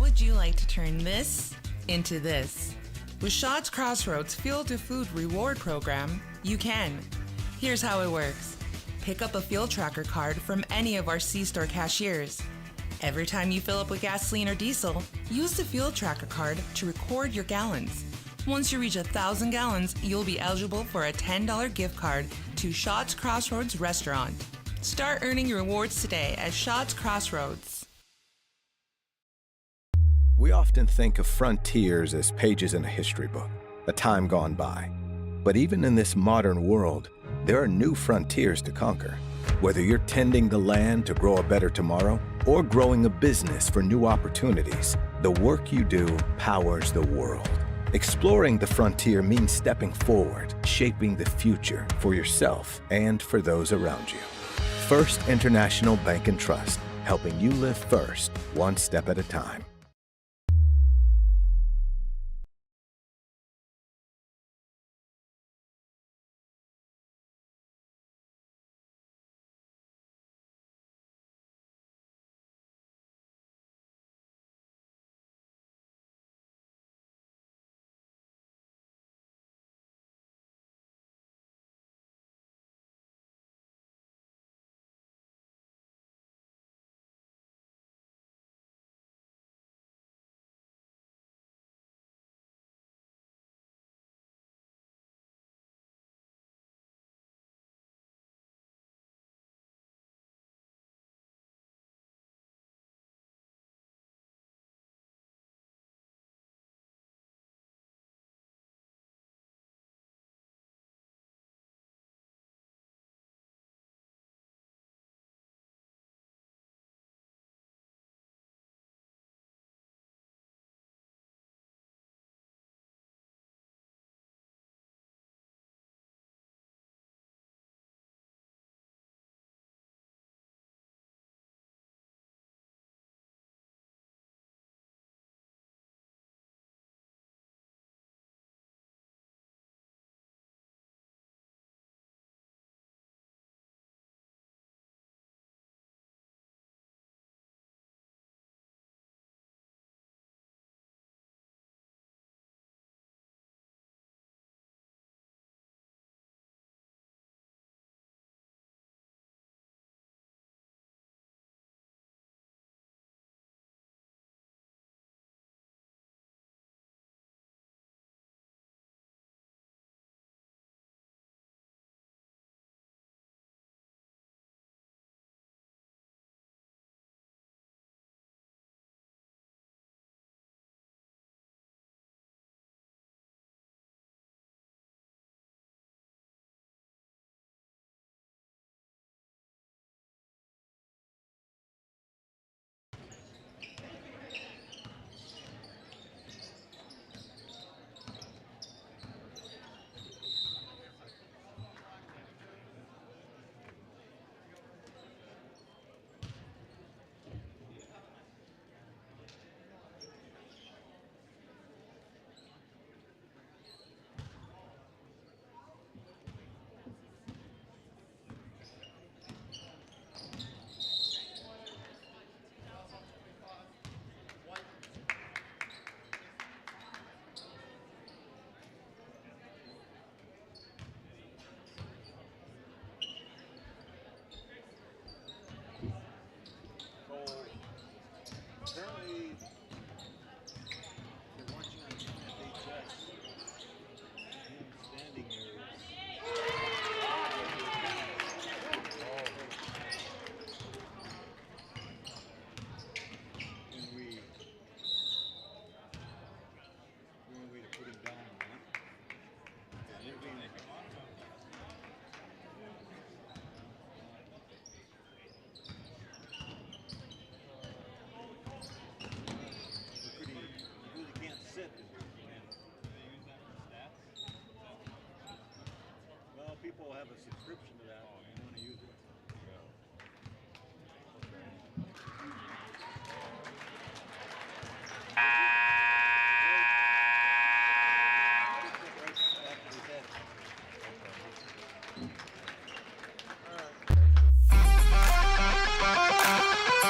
would you like to turn this into this? With Shaw's Crossroads Fuel to Food Reward Program, you can. Here's how it works. Pick up a fuel tracker card from any of our C-store cashiers. Every time you fill up with gasoline or diesel, use the fuel tracker card to record your gallons. Once you reach 1,000 gallons, you'll be eligible for a $10 gift card to Shaw's Crossroads restaurant. Start earning your rewards today at Shaw's Crossroads. We often think of frontiers as pages in a history book, a time gone by. But even in this modern world, there are new frontiers to conquer. Whether you're tending the land to grow a better tomorrow or growing a business for new opportunities, the work you do powers the world. Exploring the frontier means stepping forward, shaping the future for yourself and for those around you. First International Bank and Trust, helping you live first, one step at a time.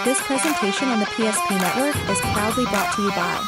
This presentation on the PSP Network is proudly brought to you by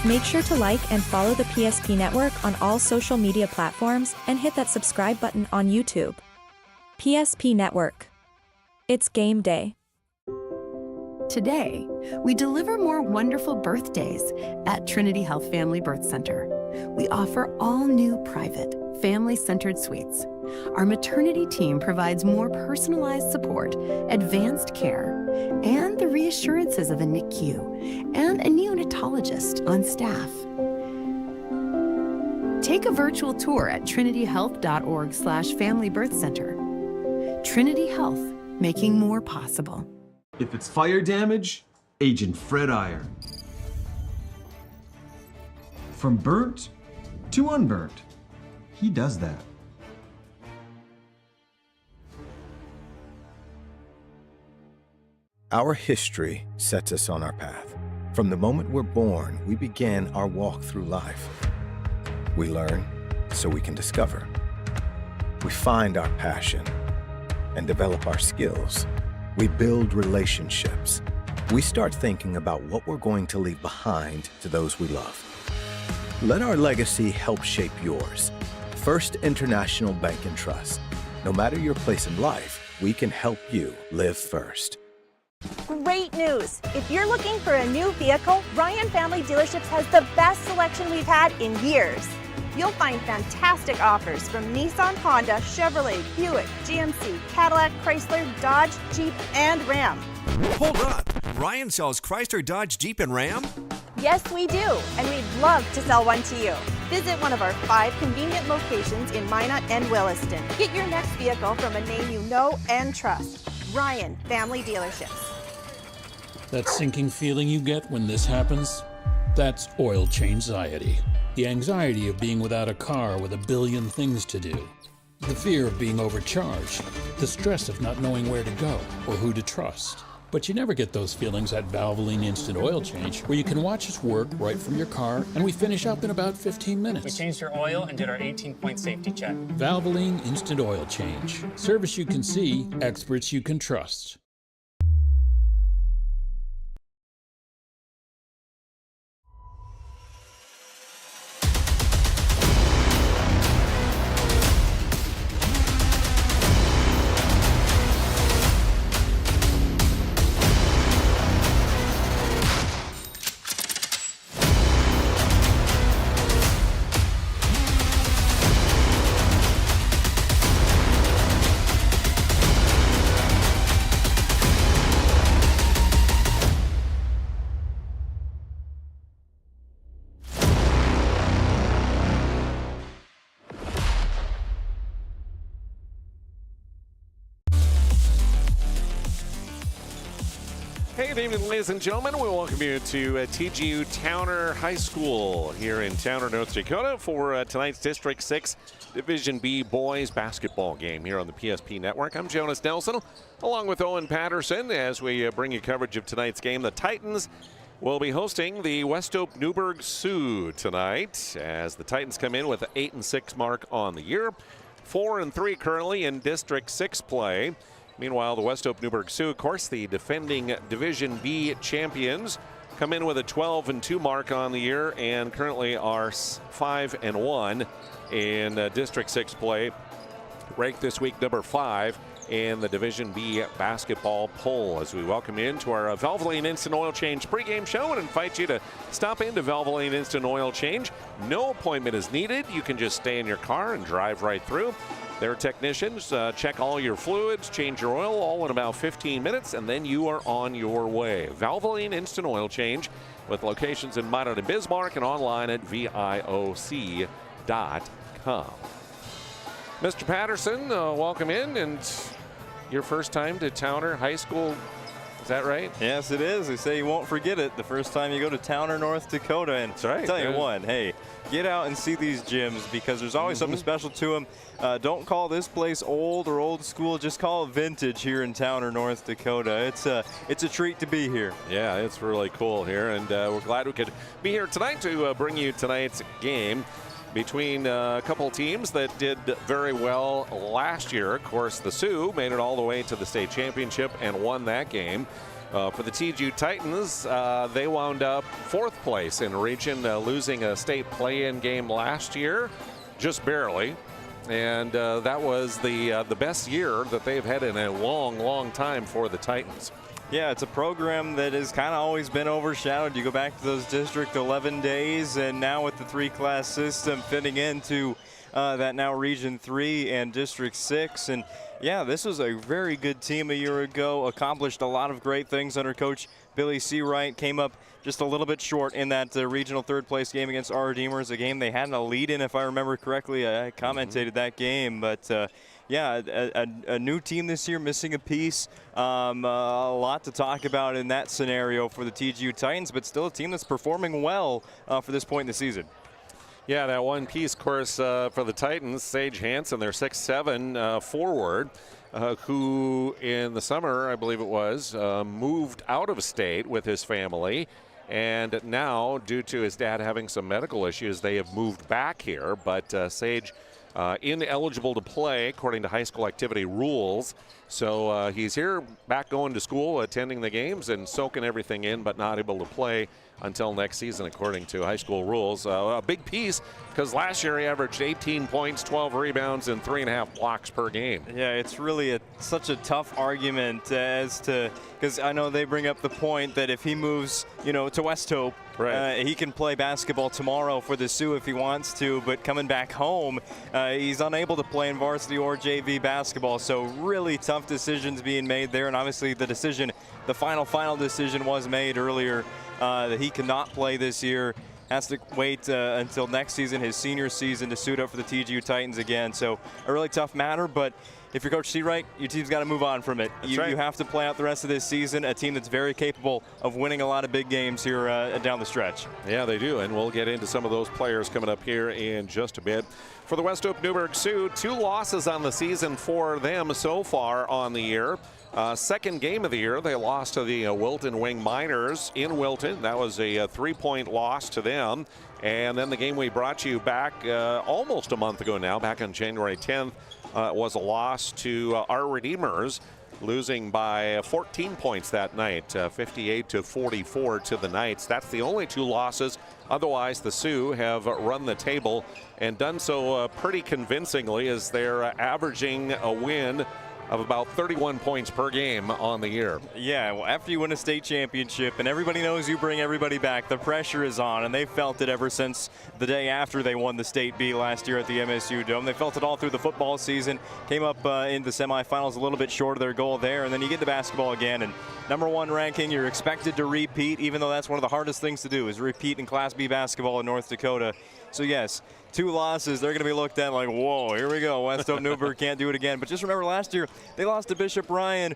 Make sure to like and follow the PSP Network on all social media platforms and hit that subscribe button on YouTube. PSP Network. It's game day. Today, we deliver more wonderful birthdays at Trinity Health Family Birth Center. We offer all new private, family-centered suites. Our maternity team provides more personalized support, advanced care, and the reassurances of a NICU and a neonatologist on staff. Take a virtual tour at trinityhealth.org/Family Birth Center. Trinity Health, making more possible. If it's fire damage, Agent Fred Iyer. From burnt to unburnt, he does that. Our history sets us on our path. From the moment we're born, we begin our walk through life. We learn so we can discover. We find our passion and develop our skills. We build relationships. We start thinking about what we're going to leave behind to those we love. Let our legacy help shape yours. First International Bank and Trust. No matter your place in life, we can help you live first. Great news! If you're looking for a new vehicle, Ryan Family Dealerships has the best selection we've had in years. You'll find fantastic offers from Nissan, Honda, Chevrolet, Buick, GMC, Cadillac, Chrysler, Dodge, Jeep, and Ram. Hold up! Ryan sells Chrysler, Dodge, Jeep, and Ram? Yes, we do, and we'd love to sell one to you. Visit one of our 5 convenient locations in Minot and Williston. Get your next vehicle from a name you know and trust. Ryan Family Dealerships. That sinking feeling you get when this happens? That's oil change-anxiety. The anxiety of being without a car with a billion things to do. The fear of being overcharged. The stress of not knowing where to go or who to trust. But you never get those feelings at Valvoline Instant Oil Change, where you can watch us work right from your car, and we finish up in about 15 minutes. We changed your oil and did our 18-point safety check. Valvoline Instant Oil Change. Service you can see, experts you can trust. Hey, good evening, ladies and gentlemen. We welcome you to TGU Towner High School here in Towner, North Dakota for tonight's District 6 Division B boys basketball game here on the PSP Network. I'm Jonas Nelson, along with Owen Patterson, as we bring you coverage of tonight's game. The Titans will be hosting the Westhope-Newburg Sioux tonight, as the Titans come in with an 8-6 mark on the year, 4-3 currently in District 6 play. Meanwhile, the Westhope-Newburg Sioux, of course, the defending Division B champions, come in with a 12-2 mark on the year and currently are 5-1 in District 6 play. Ranked this week number 5 in the Division B basketball poll. As we welcome you into our Valvoline Instant Oil Change pregame show and invite you to stop into Valvoline Instant Oil Change. No appointment is needed. You can just stay in your car and drive right through. Their technicians check all your fluids, change your oil, all in about 15 minutes, and then you are on your way. Valvoline Instant Oil Change, with locations in Minot and Bismarck and online at VIOC.com. Mr. Patterson, welcome in, and your first time to Towner High School. Is that right? Yes, it is. They say you won't forget it the first time you go to Towner, North Dakota. And that's right. I'll tell you what, hey, get out and see these gyms because there's always something special to them. Don't call this place old or old school. Just call it vintage here in Towner, North Dakota. It's a treat to be here. Yeah, it's really cool here, and we're glad we could be here tonight to bring you tonight's game between a couple teams that did very well last year. Of course, the Sioux made it all the way to the state championship and won that game. For the TGU Titans, they wound up 4th place in region, losing a state play-in game last year, just barely. And that was the best year that they've had in a long, long time for the Titans. Yeah, it's a program that has kind of always been overshadowed. You go back to those District 11 days, and now with the 3-class system fitting into that now Region 3 and District 6. And yeah, this was a very good team a year ago, accomplished a lot of great things under Coach Billy Seawright, came up just a little bit short in that regional 3rd place game against our Redeemers, a game they had a lead in, if I remember correctly. I commentated that game, but yeah, a new team this year, missing a piece. A lot to talk about in that scenario for the TGU Titans, but still a team that's performing well for this point in the season. Yeah, that one piece, of course, for the Titans, Sage Hansen, their 6'7" forward, who in the summer, I believe it was, moved out of state with his family. And now, due to his dad having some medical issues, they have moved back here. But Sage ineligible to play according to high school activity rules. So he's here back going to school, attending the games and soaking everything in, but not able to play until next season according to high school rules. A big piece because last year he averaged 18 points, 12 rebounds, and 3.5 blocks per game. Yeah, it's really such a tough argument as to, because I know they bring up the point that if he moves, to Westhope, he can play basketball tomorrow for the Sioux if he wants to, but coming back home, he's unable to play in varsity or JV basketball. So really tough decisions being made there, and obviously the final decision was made earlier that he cannot play this year. Has to wait until next season, his senior season, to suit up for the TGU Titans again. So a really tough matter, but if you're Coach Seawright, your team's got to move on from it. You have to play out the rest of this season, a team that's very capable of winning a lot of big games here down the stretch. Yeah, they do, and we'll get into some of those players coming up here in just a bit. For the Westhope-Newburg Sioux, 2 losses on the season for them so far on the year. Second game of the year, they lost to the Wilton Wing Miners in Wilton. That was a 3-point loss to them. And then the game we brought you back almost a month ago now, back on January 10th, was a loss to our Redeemers, losing by 14 points that night, 58-44 to the Knights. That's the only 2 losses. Otherwise, the Sioux have run the table and done so pretty convincingly, as they're averaging a win of about 31 points per game on the year. Yeah, well, after you win a state championship and everybody knows you bring everybody back, the pressure is on, and they've felt it ever since the day after they won the State B last year at the MSU Dome. They felt it all through the football season, came up in the semifinals a little bit short of their goal there, and then you get the basketball again, and #1 ranking, you're expected to repeat, even though that's one of the hardest things to do, is repeat in Class B basketball in North Dakota. So yes, 2 losses, they're going to be looked at like, whoa, here we go. Westhope-Newburg can't do it again. But just remember, last year, they lost to Bishop Ryan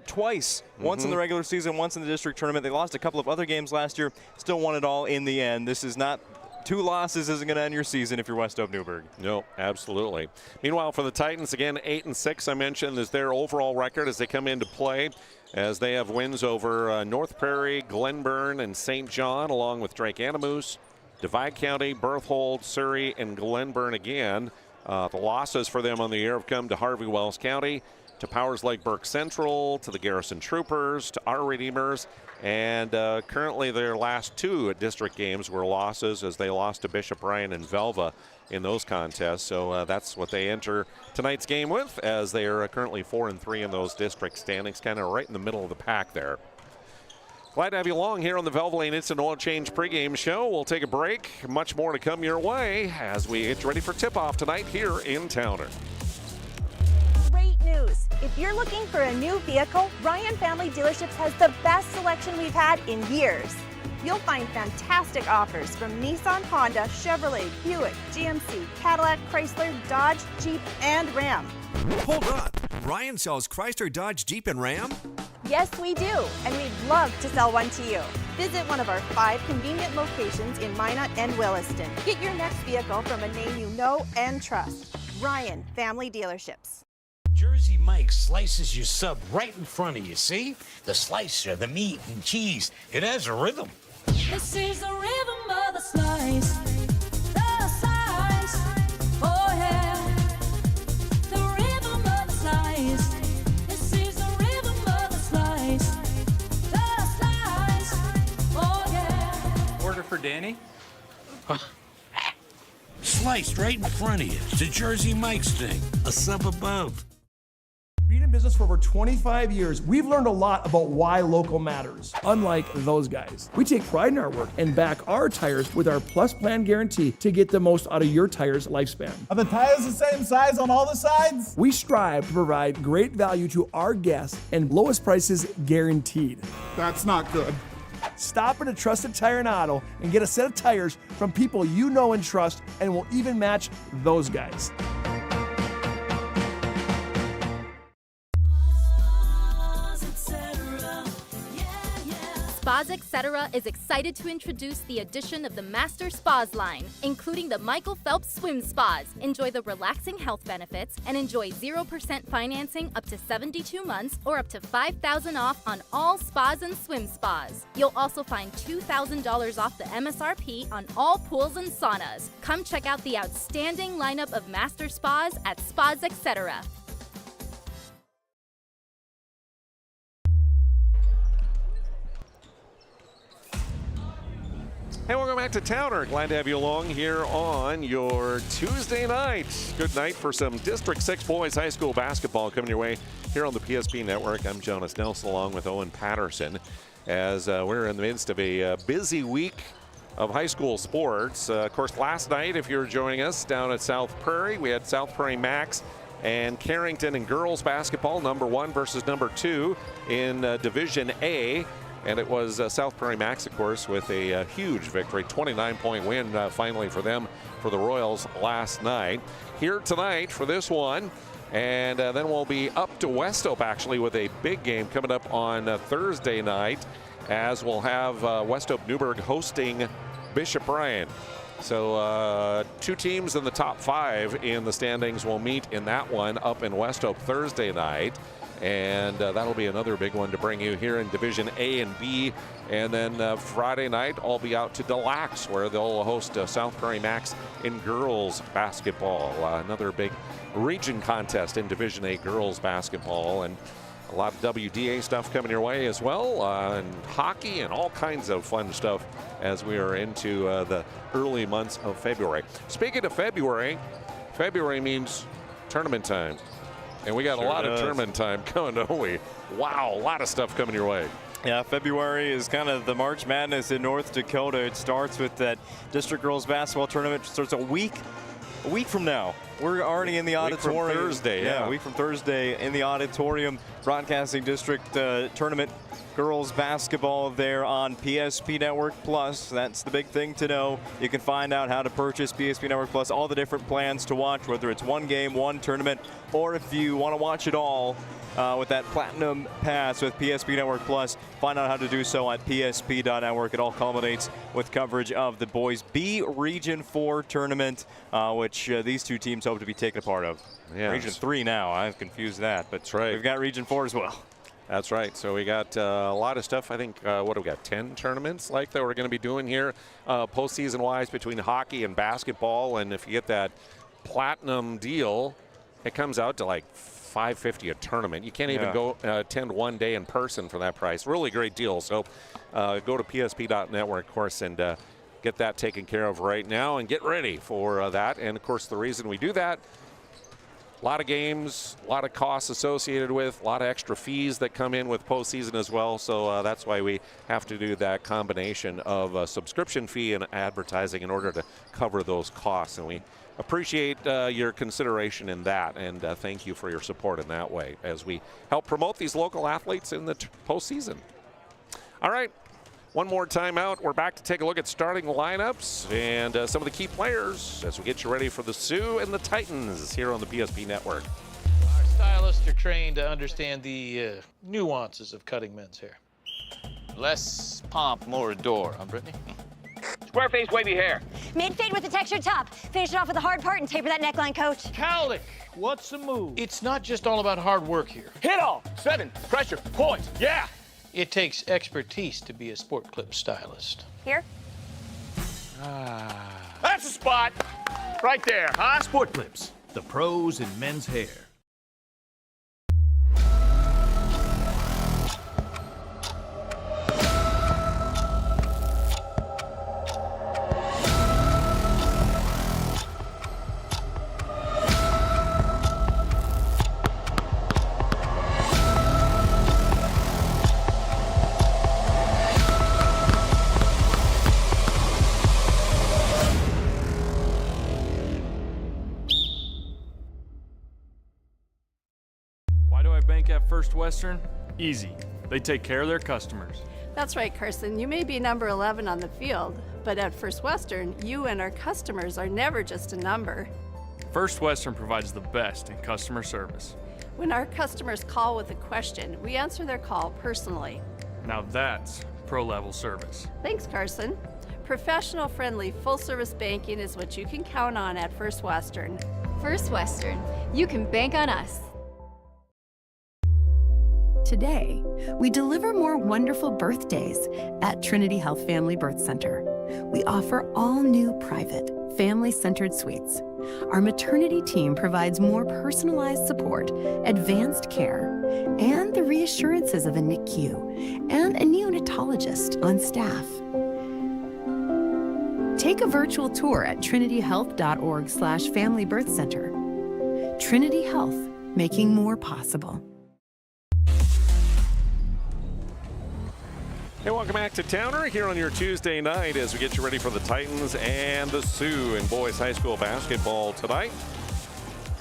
twice. Once in the regular season, once in the district tournament. They lost a couple of other games last year, still won it all in the end. This is not 2 losses isn't going to end your season if you're Westhope-Newburg. No, absolutely. Meanwhile, for the Titans, again, 8-6, I mentioned, is their overall record as they come into play, as they have wins over North Prairie, Glenburn, and St. John, along with Drake Animus, Divide County, Berthold, Surrey, and Glenburn again. The losses for them on the year have come to Harvey Wells County, to Powers Lake Burke Central, to the Garrison Troopers, to our Redeemers, and currently their last 2 district games were losses, as they lost to Bishop Ryan and Velva in those contests. So that's what they enter tonight's game with, as they are currently 4-3 in those district standings, kind of right in the middle of the pack there. Glad to have you along here on the Valvoline Instant Oil Change pregame show. We'll take a break. Much more to come your way as we get ready for tip-off tonight here in Towner. Great news! If you're looking for a new vehicle, Ryan Family Dealerships has the best selection we've had in years. You'll find fantastic offers from Nissan, Honda, Chevrolet, Buick, GMC, Cadillac, Chrysler, Dodge, Jeep, and Ram. Hold up. Ryan sells Chrysler, Dodge, Jeep, and Ram? Yes, we do, and we'd love to sell one to you. Visit one of our 5 convenient locations in Minot and Williston. Get your next vehicle from a name you know and trust. Ryan Family Dealerships. Jersey Mike's slices your sub right in front of you, see? The slicer, the meat and cheese, it has a rhythm. This is the rhythm of the slice. The slice. Oh yeah. The rhythm of the slice. This is the rhythm of the slice. The slice. Oh yeah. Order for Danny? Sliced right in front of you. It's a Jersey Mike's thing. A sub above. Being in business for over 25 years, we've learned a lot about why local matters. Unlike those guys, we take pride in our work and back our tires with our Plus Plan guarantee to get the most out of your tire's lifespan. Are the tires the same size on all the sides? We strive to provide great value to our guests and lowest prices guaranteed. That's not good. Stop at a trusted tire and auto and get a set of tires from people you know and trust, and will even match those guys. Spas Etc. is excited to introduce the addition of the Master Spas line, including the Michael Phelps Swim Spas. Enjoy the relaxing health benefits and enjoy 0% financing up to 72 months or up to $5,000 off on all spas and swim spas. You'll also find $2,000 off the MSRP on all pools and saunas. Come check out the outstanding lineup of Master Spas at Spas Etc. Hey, welcome back to Towner. Glad to have you along here on your Tuesday night. Good night for some District 6 boys high school basketball coming your way here on the PSP Network. I'm Jonas Nelson along with Owen Patterson as we're in the midst of a busy week of high school sports. Of course, last night, if you're joining us down at South Prairie, we had South Prairie Max and Carrington in girls basketball, number 1 versus number 2 in Division A. And it was South Prairie Max, of course, with a huge victory, 29-point win finally for them, for the Royals last night. Here tonight for this one, And then we'll be up to Westhope, actually, with a big game coming up on Thursday night, as we'll have Westhope-Newburg hosting Bishop Bryan. So 2 teams in the top 5 in the standings will meet in that one up in Westhope Thursday night. And that'll be another big one to bring you here in Division A and B. And then Friday night, I'll be out to Des Lacs, where they'll host South Prairie Max in girls basketball. Another big region contest in Division A girls basketball. And a lot of WDA stuff coming your way as well, and hockey and all kinds of fun stuff as we are into the early months of February. Speaking of February, February means tournament time. And we got a lot of tournament time coming, don't we? Wow, a lot of stuff coming your way. Yeah, February is kind of the March Madness in North Dakota. It starts with that district girls basketball tournament. It starts a week from now. We're already in the auditorium. Week from Thursday, yeah. A week from Thursday in the auditorium. Broadcasting District Tournament girls basketball there on PSP Network Plus. That's the big thing to know. You can find out how to purchase PSP Network Plus, all the different plans to watch, whether it's one game, one tournament, or if you want to watch it all with that Platinum Pass with PSP Network Plus. Find out how to do so at psp.network. It all culminates with coverage of the Boys B Region 4 tournament, which these 2 teams hope to be taken a part of. Yes. Region 3 now. I've confused that, but that's right. We've got Region 4 as well. That's right. So we got a lot of stuff. I think, what do we got, 10 tournaments like that we're going to be doing here postseason-wise between hockey and basketball. And if you get that platinum deal, it comes out to like $550 a tournament. You can't even go attend one day in person for that price. Really great deal. So go to psp.network, of course, and get that taken care of right now and get ready for that. And, of course, the reason we do that, a lot of games, a lot of costs associated with, a lot of extra fees that come in with postseason as well. So that's why we have to do that combination of a subscription fee and advertising in order to cover those costs. And we appreciate your consideration in that, and thank you for your support in that way as we help promote these local athletes in the postseason. All right. One more time out. We're back to take a look at starting lineups and some of the key players as we get you ready for the Sioux and the Titans here on the PSP Network. Our stylists are trained to understand the nuances of cutting men's hair. Less pomp, more adore, huh, Brittany? Square face, wavy hair. Mid-fade with a textured top. Finish it off with a hard part and taper that neckline, coach. Cowlick, what's the move? It's not just all about hard work here. Hit all. 7. Pressure. Point. Yeah. It takes expertise to be a sport clip stylist. Here? That's the spot. Right there, huh? Sport Clips, the pros in men's hair. At First Western? Easy. They take care of their customers. That's right, Carson. You may be number 11 on the field, but at First Western, you and our customers are never just a number. First Western provides the best in customer service. When our customers call with a question, we answer their call personally. Now that's pro-level service. Thanks, Carson. Professional, friendly, full-service banking is what you can count on at First Western. First Western. You can bank on us. Today, we deliver more wonderful birthdays at Trinity Health Family Birth Center. We offer all new private, family-centered suites. Our maternity team provides more personalized support, advanced care, and the reassurances of a NICU and a neonatologist on staff. Take a virtual tour at trinityhealth.org/Family Birth Center. Trinity Health, making more possible. Hey, welcome back to Towner here on your Tuesday night as we get you ready for the Titans and the Sioux in boys high school basketball tonight.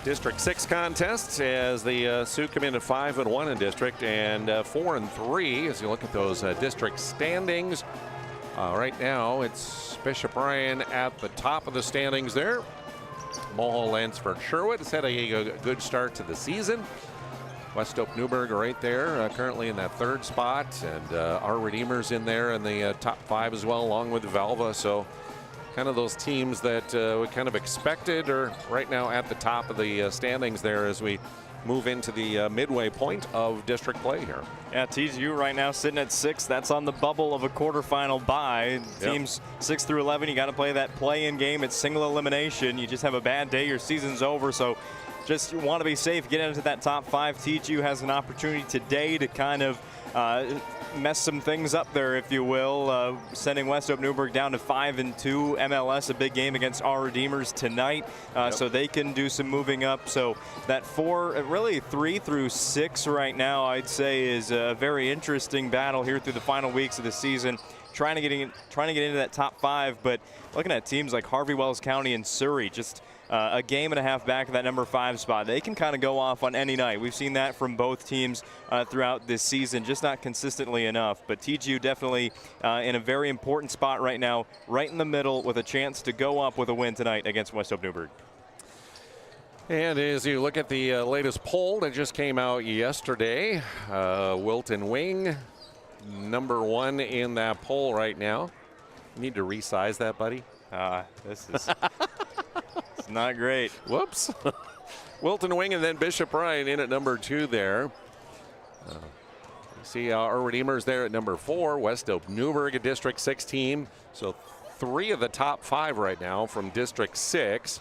District 6 contests as the Sioux come in at 5-1 in district and 4-3 as you look at those district standings. Right now it's Bishop Bryan at the top of the standings there. Mulhall-Lansford Sherwood has had a good start to the season. Westhope-Newburg right there, currently in that 3rd spot, and our Redeemers in there in the top 5 as well, along with Valva. So kind of those teams that we kind of expected are right now at the top of the standings there as we move into the midway point of district play here. Yeah, TGU right now sitting at 6. That's on the bubble of a quarterfinal bye. Teams 6 through 11, you got to play that play-in game. It's single elimination. You just have a bad day, your season's over. So just want to be safe, get into that top 5. TGU has an opportunity today to kind of mess some things up there, if you will, sending Westhope-Newburg down to 5-2. MLS, a big game against our Redeemers tonight, so they can do some moving up. So that 3 through 6 right now, I'd say, is a very interesting battle here through the final weeks of the season. Trying to get into that top 5, but looking at teams like Harvey Wells County and Surrey, just a game and a half back of that number 5 spot. They can kind of go off on any night. We've seen that from both teams throughout this season, just not consistently enough. But TGU definitely in a very important spot right now, right in the middle, with a chance to go up with a win tonight against Westhope-Newburg. And as you look at the latest poll that just came out yesterday, Wilton Wing, number 1 in that poll right now. You need to resize that, buddy. This is it's not great. Whoops. Wilton Wing and then Bishop Ryan in at number 2 there. You see our Redeemers there at number 4. Westhope-Newburg, a District 6 team. So 3 of the top 5 right now from District 6.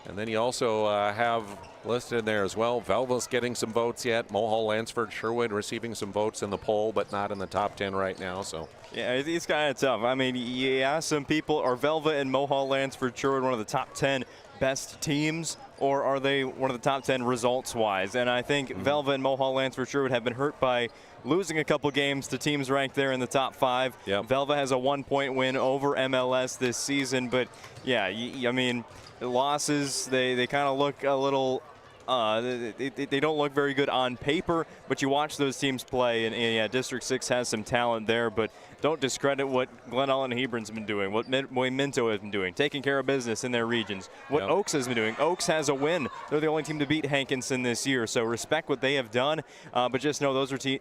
And then you also have listed in there as well, Valva's getting some votes yet. Mulhall-Lansford Sherwood receiving some votes in the poll, but not in the top 10 right now. So yeah, it's kind of tough. I mean, yeah, some people, are Valva and Mulhall-Lansford Sherwood one of the top 10 best teams, or are they one of the top 10 results-wise? And I think Valva and Mulhall-Lansford Sherwood have been hurt by losing a couple games to teams ranked there in the top 5. Valva has a 1-point win over MLS this season, but yeah, I mean, losses, they kind of look a little they don't look very good on paper, but you watch those teams play, and yeah, District 6 has some talent there, but don't discredit what Glen Ellen and Hebron's been doing, what Minto has been doing, taking care of business in their regions, what Oaks has been doing. Oaks has a win. They're the only team to beat Hankinson this year, so respect what they have done, but just know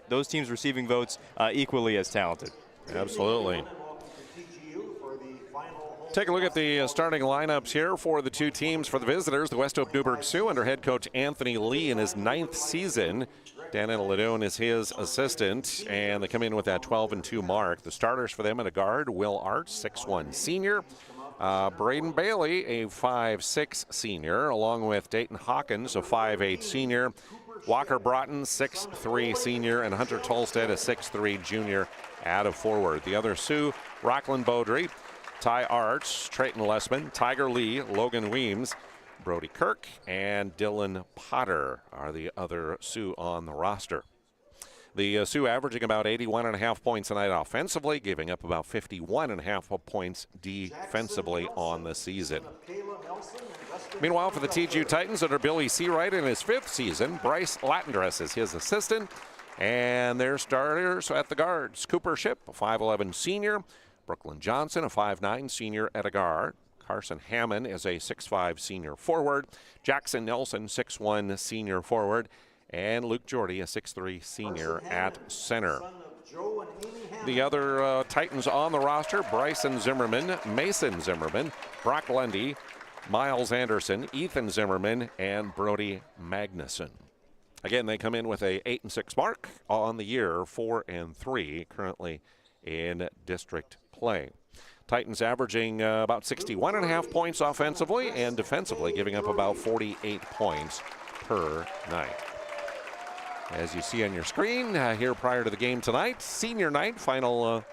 those teams receiving votes equally as talented. Absolutely. Take a look at the starting lineups here for the 2 teams for the visitors. The Westhope-Newburg Sioux under head coach Anthony Lee in his 9th season. Dan Ladone is his assistant, and they come in with that 12-2 mark. The starters for them at a guard, Will Arts, 6'1" senior. Braden Bailey, a 5'6" senior, along with Dayton Hawkins, a 5'8" senior. Walker Broughton, 6'3" senior, and Hunter Tolstead, a 6'3" junior at a forward. The other Sioux, Rockland Beaudry, Ty Arch, Trayton Lessman, Tiger Lee, Logan Weems, Brody Kirk, and Dylan Potter are the other Sioux on the roster. The Sioux averaging about 81.5 points tonight offensively, giving up about 51.5 points defensively on the season. Meanwhile, for the TGU Titans under Billy Seawright in his 5th season, Bryce Latendress is his assistant, and their starters at the guards, Cooper Ship, a 5'11" senior, Brooklyn Johnson, a 5'9" senior at a guard. Carson Hammond is a 6'5" senior forward. Jackson Nelson, 6'1" senior forward. And Luke Jordy, a 6'3" senior at center. The other Titans on the roster, Bryson Zimmerman, Mason Zimmerman, Brock Lundy, Miles Anderson, Ethan Zimmerman, and Brody Magnuson. Again, they come in with a 8-6 mark on the year, 4-3 currently in district play. Titans averaging about 61.5 points offensively and defensively, giving up about 48 points per night. As you see on your screen here prior to the game tonight, senior night, final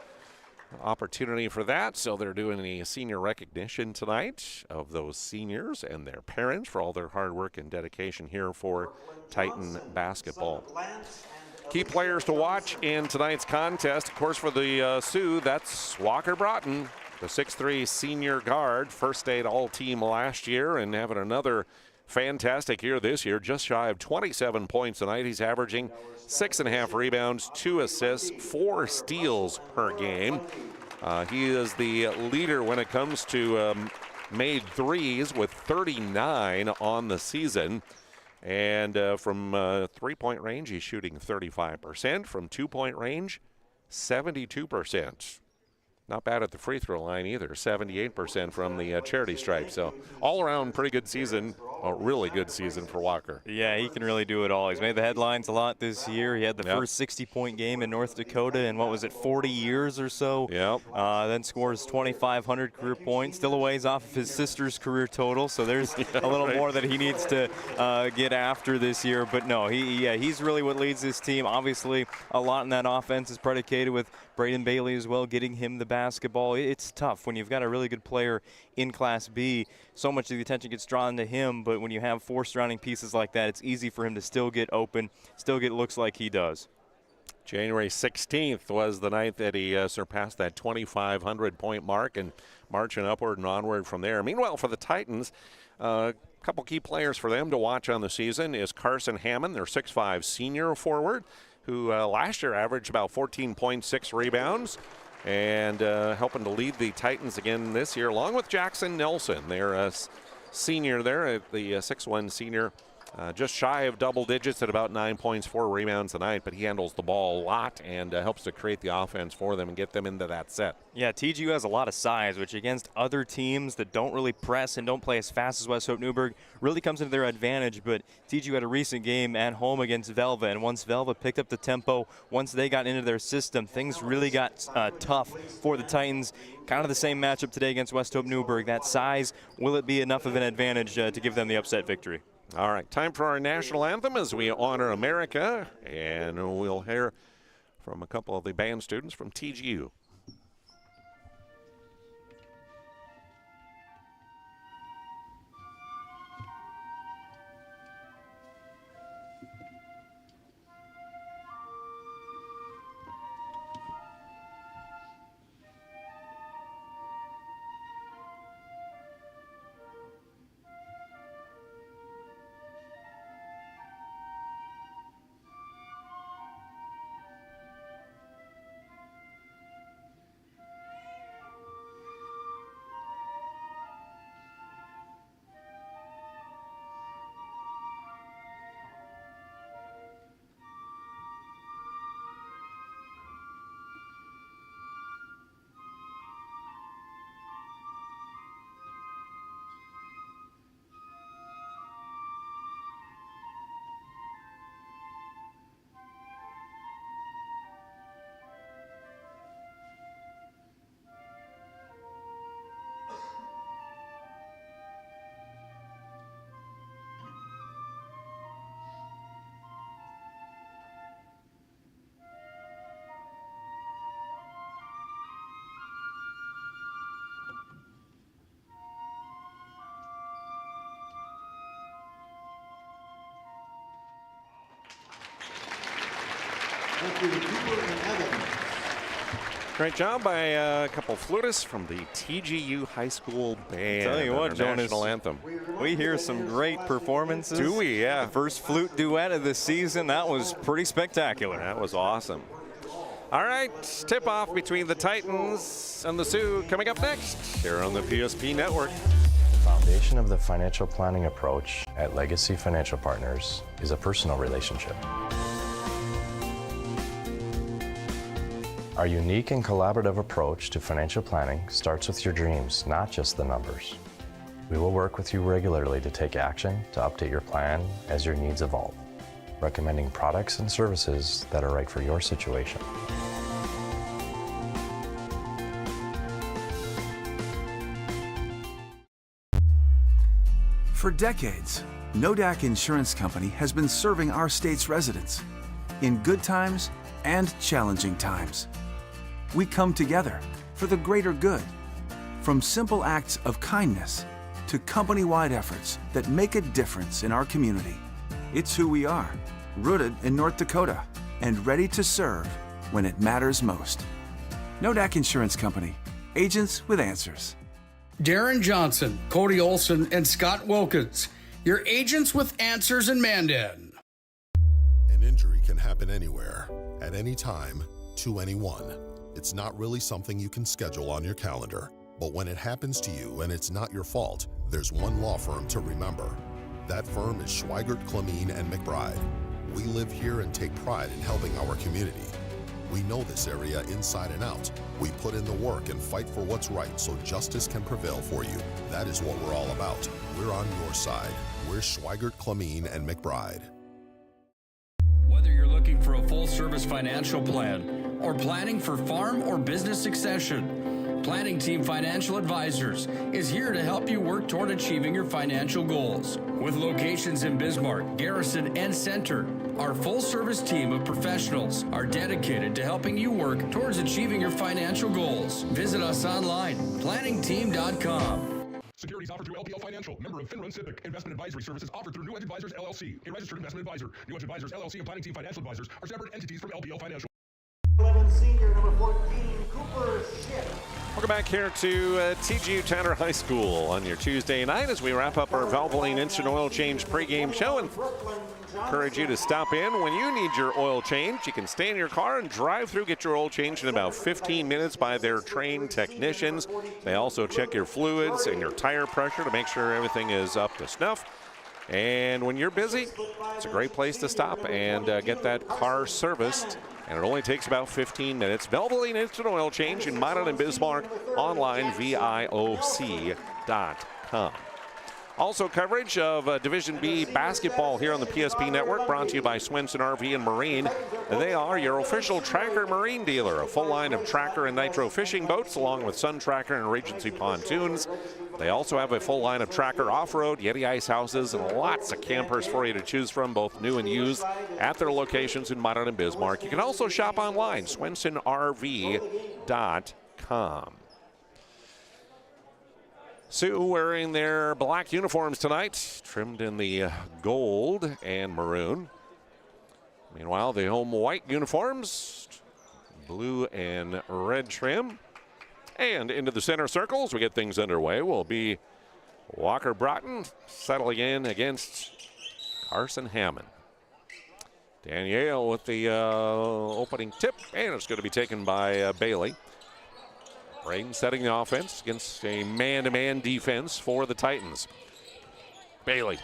opportunity for that. So they're doing a senior recognition tonight of those seniors and their parents for all their hard work and dedication here for Titan basketball. Key players to watch in tonight's contest, of course, for the Sioux, that's Walker Broughton, the 6'3" senior guard, first state all-team last year and having another fantastic year this year, just shy of 27 points tonight. He's averaging 6.5 rebounds, 2 assists, 4 steals per game. He is the leader when it comes to made threes with 39 on the season. And from three-point range, he's shooting 35%. From two-point range, 72%. Not bad at the free throw line either, 78% from the charity stripe. So all around pretty good season, a really good season for Walker. Yeah, he can really do it all. He's made the headlines a lot this year. He had the first 60-point game in North Dakota in, 40 years or so? Yep. Then scores 2,500 career points, still a ways off of his sister's career total, so there's a little more that he needs to get after this year. But no, he's really what leads this team. Obviously, a lot in that offense is predicated with Braden Bailey as well, getting him the basketball. It's tough when you've got a really good player in Class B. So much of the attention gets drawn to him, but when you have four surrounding pieces like that, it's easy for him to still get open, still get looks like he does. January 16th was the night that he surpassed that 2,500-point mark and marching upward and onward from there. Meanwhile, for the Titans, a couple key players for them to watch on the season is Carson Hammond, their 6'5 senior forward, who last year averaged about 14.6 rebounds and helping to lead the Titans again this year, along with Jackson Nelson, their senior there, the 6'1 senior, just shy of double digits at about 9 points, 4 rebounds a night, but he handles the ball a lot and helps to create the offense for them and get them into that set. Yeah, TGU has a lot of size, which against other teams that don't really press and don't play as fast as Westhope-Newburg really comes into their advantage. But TGU had a recent game at home against Velva, and once Velva picked up the tempo, once they got into their system, things really got tough for the Titans. Kind of the same matchup today against Westhope-Newburg. That size, will it be enough of an advantage to give them the upset victory? All right, time for our national anthem as we honor America, and we'll hear from a couple of the band students from TGU. Great job by a couple flutists from the TGU High School Band. Tell you what, Jonas, national anthem. We hear some great performances. Do we? Yeah. The first flute duet of the season. That was pretty spectacular. That was awesome. All right, tip-off between the Titans and the Sioux coming up next here on the PSP Network. The foundation of the financial planning approach at Legacy Financial Partners is a personal relationship. Our unique and collaborative approach to financial planning starts with your dreams, not just the numbers. We will work with you regularly to take action to update your plan as your needs evolve, recommending products and services that are right for your situation. For decades, Nodak Insurance Company has been serving our state's residents in good times and challenging times. We come together for the greater good, from simple acts of kindness to company-wide efforts that make a difference in our community. It's who we are, rooted in North Dakota and ready to serve when it matters most. Nodak Insurance Company, agents with answers. Darren Johnson, Cody Olson, and Scott Wilkins, your agents with answers in Mandan. An injury can happen anywhere, at any time, to anyone. It's not really something you can schedule on your calendar. But when it happens to you and it's not your fault, there's one law firm to remember. That firm is Schweigert, Clemene, and McBride. We live here and take pride in helping our community. We know this area inside and out. We put in the work and fight for what's right so justice can prevail for you. That is what we're all about. We're on your side. We're Schweigert, Clemene, and McBride. Whether you're looking for a full-service financial plan or planning for farm or business succession, Planning Team Financial Advisors is here to help you work toward achieving your financial goals. With locations in Bismarck, Garrison, and Center, our full-service team of professionals are dedicated to helping you work towards achieving your financial goals. Visit us online, planningteam.com. Securities offered through LPL Financial, member of FINRA and SIPC. Investment advisory services offered through New Edge Advisors, LLC, a registered investment advisor. New Edge Advisors, LLC, and Planning Team Financial Advisors are separate entities from LPL Financial. 11 senior, number 14, Cooper Ship. Welcome back here to TGU Towner High School on your Tuesday night as we wrap up our Valvoline Instant Oil Change pregame show, and encourage you to stop in when you need your oil change. You can stay in your car and drive through, get your oil changed in about 15 minutes by their trained technicians. They also check your fluids and your tire pressure to make sure everything is up to snuff. And when you're busy, it's a great place to stop and get that car serviced. And it only takes about 15 minutes. Valvoline Instant Oil Change in Modern and Bismarck, online, VIOC.com. Also coverage of Division B basketball here on the PSP Network, brought to you by Swenson RV and Marine. They are your official Tracker Marine dealer, a full line of Tracker and Nitro fishing boats, along with Sun Tracker and Regency pontoons. They also have a full line of Tracker off-road, Yeti ice houses, and lots of campers for you to choose from, both new and used, at their locations in Modern and Bismarck. You can also shop online, swensonrv.com. Sioux wearing their black uniforms tonight, trimmed in the gold and maroon. Meanwhile, the home white uniforms, blue and red trim. And into the center circles, we get things underway, will be Walker Broughton settling in against Carson Hammond. Danielle with the opening tip, and it's going to be taken by Bailey. Braden setting the offense against a man-to-man defense for the Titans. Bailey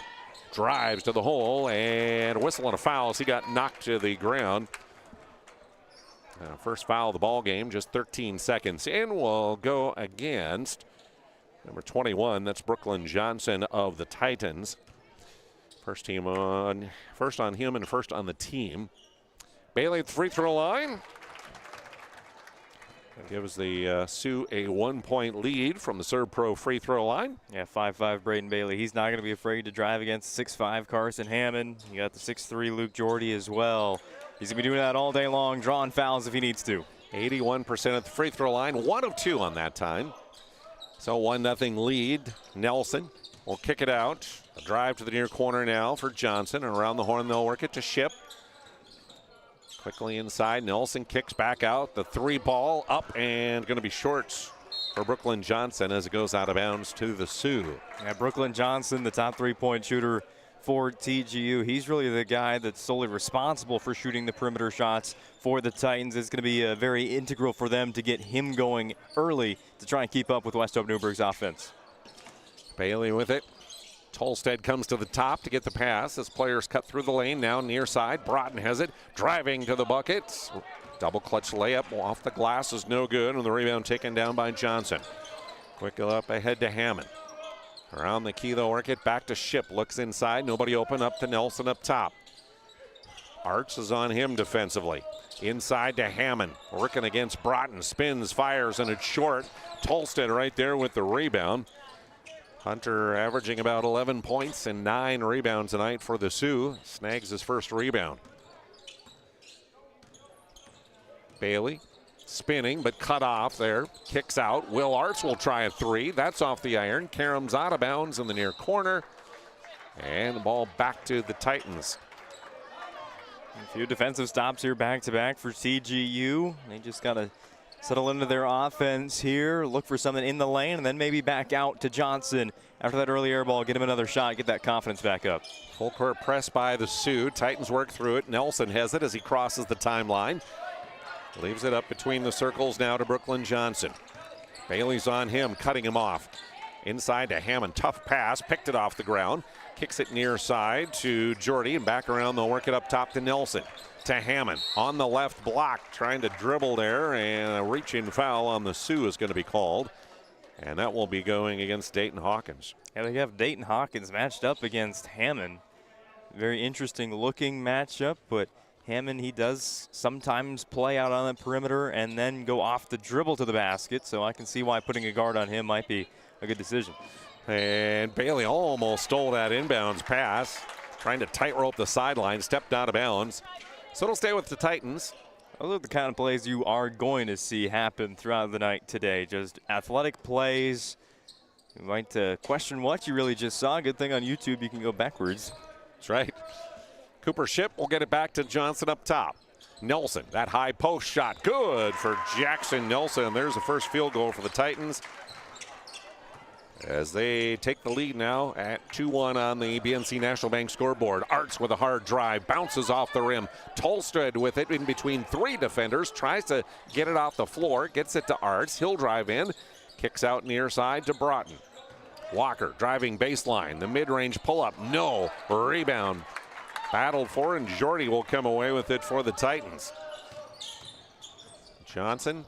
drives to the hole and whistle on a foul as he got knocked to the ground. First foul of the ball game, just 13 seconds in. Will go against number 21. That's Brooklyn Johnson of the Titans. First on him and first on the team. Bailey at the free throw line. That gives the Sioux a 1-point lead from the Serb Pro free throw line. Yeah, 5'5" Braden Bailey. He's not going to be afraid to drive against 6'5" Carson Hammond. You got the 6'3" Luke Jordy as well. He's going to be doing that all day long, drawing fouls if he needs to. 81% at the free throw line, 1 of 2 on that time. So 1-0 lead. Nelson will kick it out. A drive to the near corner now for Johnson, and around the horn they'll work it to Ship. Quickly inside, Nelson kicks back out. The 3 ball up and going to be short for Brooklyn Johnson as it goes out of bounds to the Sioux. Yeah, Brooklyn Johnson, the top 3-point shooter for TGU. He's really the guy that's solely responsible for shooting the perimeter shots for the Titans. It's going to be very integral for them to get him going early to try and keep up with Westhope-Newburg's offense. Bailey with it. Tolstead comes to the top to get the pass as players cut through the lane. Now near side, Broughton has it, driving to the bucket. Double clutch layup off the glass is no good, and the rebound taken down by Johnson. Quick up ahead to Hammond. Around the key, they'll work it back to Ship. Looks inside, nobody open, up to Nelson up top. Arts is on him defensively. Inside to Hammond, working against Broughton. Spins, fires, and it's short. Tolstead right there with the rebound. Hunter averaging about 11 points and 9 rebounds tonight for the Sioux. Snags his first rebound. Bailey spinning, but cut off there. Kicks out. Will Arts will try a 3. That's off the iron. Karam's out of bounds in the near corner. And the ball back to the Titans. A few defensive stops here back-to-back for TGU. They just got to settle into their offense here, look for something in the lane, and then maybe back out to Johnson after that early air ball, get him another shot, get that confidence back up. Full court press by the Sioux. Titans work through it. Nelson has it as he crosses the timeline. Leaves it up between the circles now to Brooklyn Johnson. Bailey's on him, cutting him off. Inside to Hammond, tough pass, picked it off the ground. Kicks it near side to Jordy, and back around they'll work it up top to Nelson. To Hammond on the left block, trying to dribble there, and a reaching foul on the Sioux is going to be called. And that will be going against Dayton Hawkins. Yeah, they have Dayton Hawkins matched up against Hammond. Very interesting looking matchup, but Hammond, he does sometimes play out on the perimeter and then go off the dribble to the basket, so I can see why putting a guard on him might be a good decision. And Bailey almost stole that inbounds pass, trying to tightrope the sideline, stepped out of bounds. So it'll stay with the Titans. Those are the kind of plays you are going to see happen throughout the night today. Just athletic plays. You might question what you really just saw. Good thing on YouTube you can go backwards. That's right. Cooper Ship will get it back to Johnson up top. Nelson, that high post shot, good for Jackson Nelson. There's the first field goal for the Titans, as they take the lead now at 2-1 on the BNC National Bank scoreboard. Arts with a hard drive, bounces off the rim. Tolstead with it in between three defenders, tries to get it off the floor, gets it to Arts. He'll drive in, kicks out near side to Broughton. Walker driving baseline, the mid-range pull-up, no, rebound. Battled for, and Jordy will come away with it for the Titans. Johnson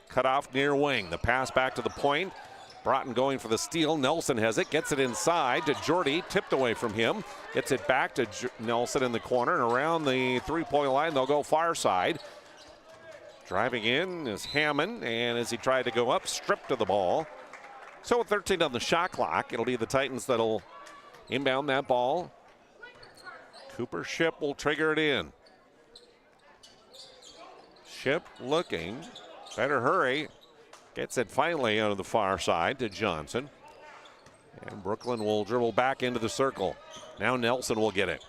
cut off near wing, the pass back to the point. Broughton going for the steal. Nelson has it, gets it inside to Jordy, tipped away from him. Gets it back to Nelson in the corner, and around the three-point line, they'll go far side. Driving in is Hammond, and as he tried to go up, stripped of the ball. So with 13 on the shot clock, it'll be the Titans that'll inbound that ball. Cooper Ship will trigger it in. Ship looking, better hurry. Gets it finally out of the far side to Johnson. And Brooklyn will dribble back into the circle. Now Nelson will get it.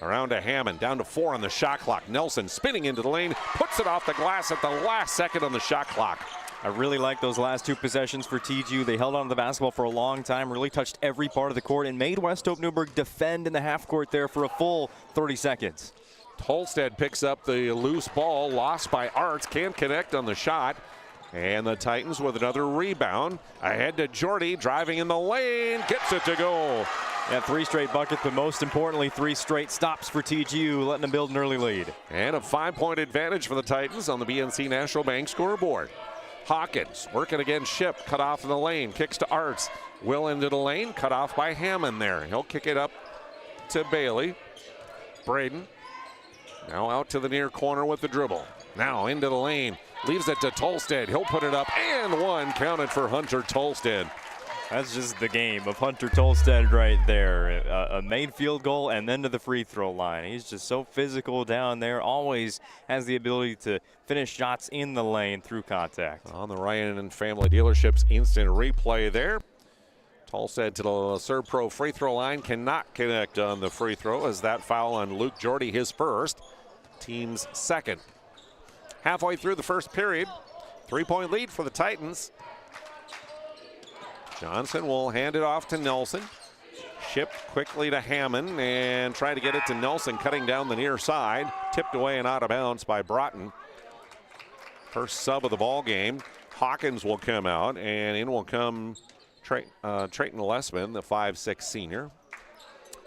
Around to Hammond, down to 4 on the shot clock. Nelson spinning into the lane, puts it off the glass at the last second on the shot clock. I really like those last two possessions for TGU. They held on to the basketball for a long time, really touched every part of the court, and made Westhope-Newburg defend in the half court there for a full 30 seconds. Tolstead picks up the loose ball, lost by Arts, can't connect on the shot. And the Titans with another rebound. Ahead to Jordy, driving in the lane, gets it to go. Yeah, 3 straight buckets, but most importantly, 3 straight stops for TGU, letting them build an early lead. And a 5-point advantage for the Titans on the BNC National Bank scoreboard. Hawkins working against Ship, cut off in the lane, kicks to Arts. Will into the lane, cut off by Hammond there. He'll kick it up to Bailey. Braden now out to the near corner with the dribble. Now into the lane, leaves it to Tolstead. He'll put it up, and one counted for Hunter Tolstead. That's just the game of Hunter Tolstead right there. A made field goal and then to the free throw line. He's just so physical down there, always has the ability to finish shots in the lane through contact. On the Ryan and Family Dealerships instant replay there. Tolstead to the Serve Pro free throw line, cannot connect on the free throw, as that foul on Luke Jordy, his first, team's second. Halfway through the first period, 3-point lead for the Titans. Johnson will hand it off to Nelson. Shipped quickly to Hammond and try to get it to Nelson, cutting down the near side. Tipped away and out of bounds by Broughton. First sub of the ball game. Hawkins will come out, and in will come Trayton Lessman, the 5'6" senior.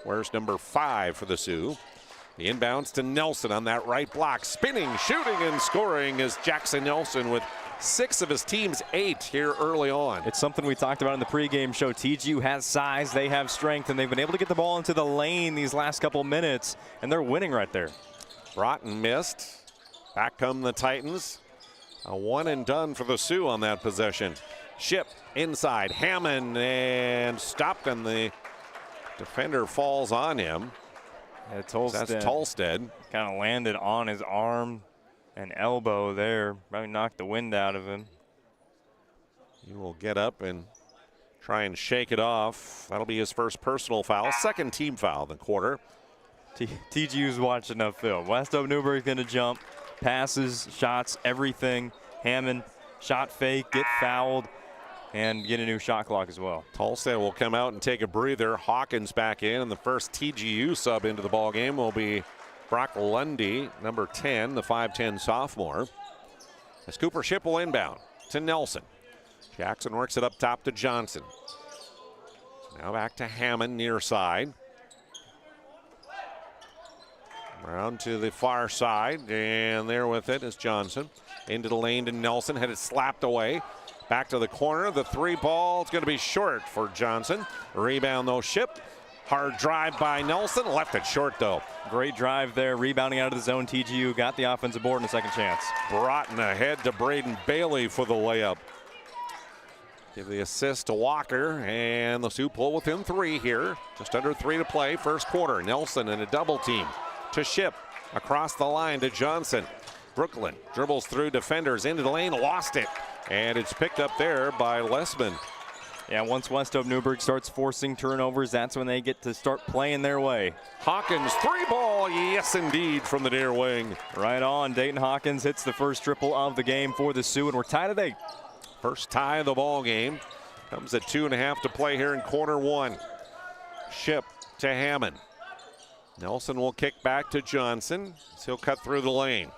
Wears number 5 for the Sioux. The inbounds to Nelson on that right block. Spinning, shooting, and scoring is Jackson Nelson with 6 of his team's 8 here early on. It's something we talked about in the pregame show. TGU has size, they have strength, and they've been able to get the ball into the lane these last couple minutes, and they're winning right there. Broughton missed. Back come the Titans. A one and done for the Sioux on that possession. Ship inside, Hammond, and stopped, and the defender falls on him. Yeah, Tolstead. That's Tolstead. Kind of landed on his arm and elbow there. Probably knocked the wind out of him. He will get up and try and shake it off. That'll be his first personal foul. Second team foul of the quarter. TGU's watching enough film. Westhope-Newburg's going to jump. Passes, shots, everything. Hammond, shot fake, get fouled, and get a new shot clock as well. Tolstead will come out and take a breather. Hawkins back in, and the first TGU sub into the ball game will be Brock Lundy, number 10, the 5'10" sophomore. As Cooper Ship will inbound to Nelson. Jackson works it up top to Johnson. Now back to Hammond near side. Around to the far side, and there with it is Johnson. Into the lane to Nelson, had it slapped away. Back to the corner, the three ball, it's going to be short for Johnson. Rebound though, Ship. Hard drive by Nelson, left it short though. Great drive there, rebounding out of the zone. TGU got the offensive board and a second chance. Broughton ahead to Braden Bailey for the layup. Give the assist to Walker, and the Sioux pull within 3 here. Just under 3 to play, first quarter. Nelson in a double team to Ship. Across the line to Johnson. Brooklyn dribbles through defenders into the lane, lost it. And it's picked up there by Lessman. Yeah, once Westhope-Newburg starts forcing turnovers, that's when they get to start playing their way. Hawkins, 3-ball, yes indeed, from the near wing. Right on, Dayton Hawkins hits the first triple of the game for the Sioux, and we're tied at 8. First tie of the ball game. Comes at 2.5 to play here in quarter 1. Ship to Hammond. Nelson will kick back to Johnson. He'll cut through the lane.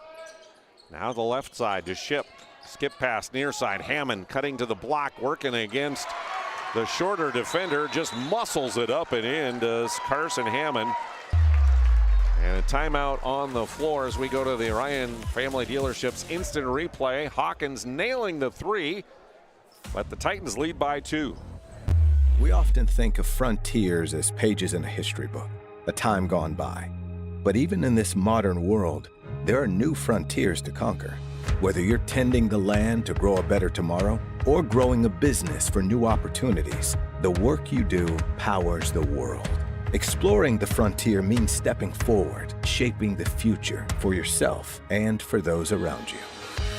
Now the left side to Ship. Skip pass near side. Hammond cutting to the block, working against the shorter defender. Just muscles it up and in does Carson Hammond. And a timeout on the floor as we go to the Ryan Family Dealerships instant replay. Hawkins nailing the 3, but the Titans lead by 2. We often think of frontiers as pages in a history book, a time gone by. But even in this modern world, there are new frontiers to conquer. Whether you're tending the land to grow a better tomorrow or growing a business for new opportunities, the work you do powers the world. Exploring the frontier means stepping forward, shaping the future for yourself and for those around you.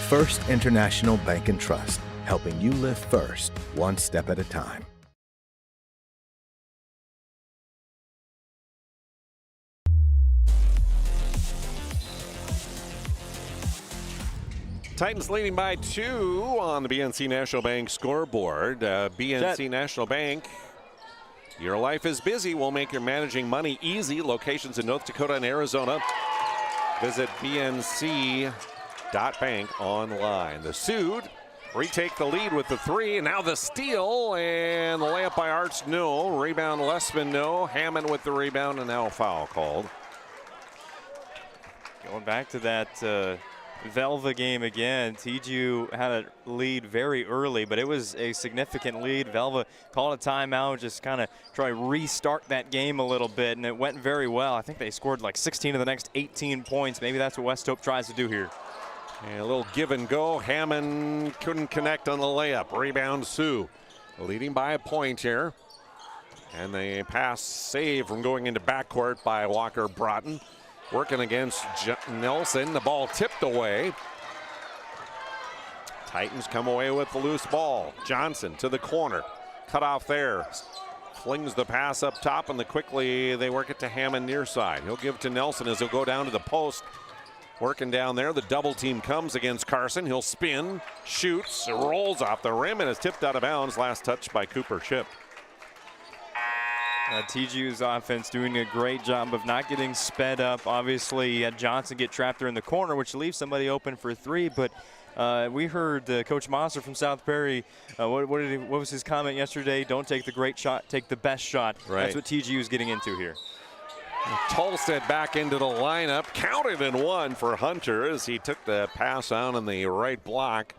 First International Bank and Trust, helping you live first, one step at a time. Titans leading by 2 on the BNC National Bank scoreboard. BNC National Bank, your life is busy. We'll make your managing money easy. Locations in North Dakota and Arizona. Visit bnc.bank online. The Sioux retake the lead with the 3, and now the steal, and the layup by Arts, no. Rebound Lessman, no. Hammond with the rebound, and now a foul called. Going back to that Velva game again, TGU had a lead very early, but it was a significant lead. Velva called a timeout, just kind of try to restart that game a little bit, and it went very well. I think they scored like 16 of the next 18 points. Maybe that's what Westhope tries to do here. And a little give and go. Hammond couldn't connect on the layup. Rebound Sioux, leading by a point here. And the pass saved from going into backcourt by Walker Broughton. Working against Nelson, the ball tipped away. Titans come away with the loose ball. Johnson to the corner, cut off there. Flings the pass up top, and quickly they work it to Hammond near side. He'll give to Nelson as he'll go down to the post. Working down there, the double team comes against Carson. He'll spin, shoots, rolls off the rim, and is tipped out of bounds. Last touch by Cooper Ship. TGU's offense doing a great job of not getting sped up. Obviously, you had Johnson get trapped there in the corner, which leaves somebody open for 3. But we heard Coach Monster from South Perry. What was his comment yesterday? Don't take the great shot, take the best shot. Right. That's what TGU is getting into here. Tolstead back into the lineup. Counted in 1 for Hunter as he took the pass out on the right block.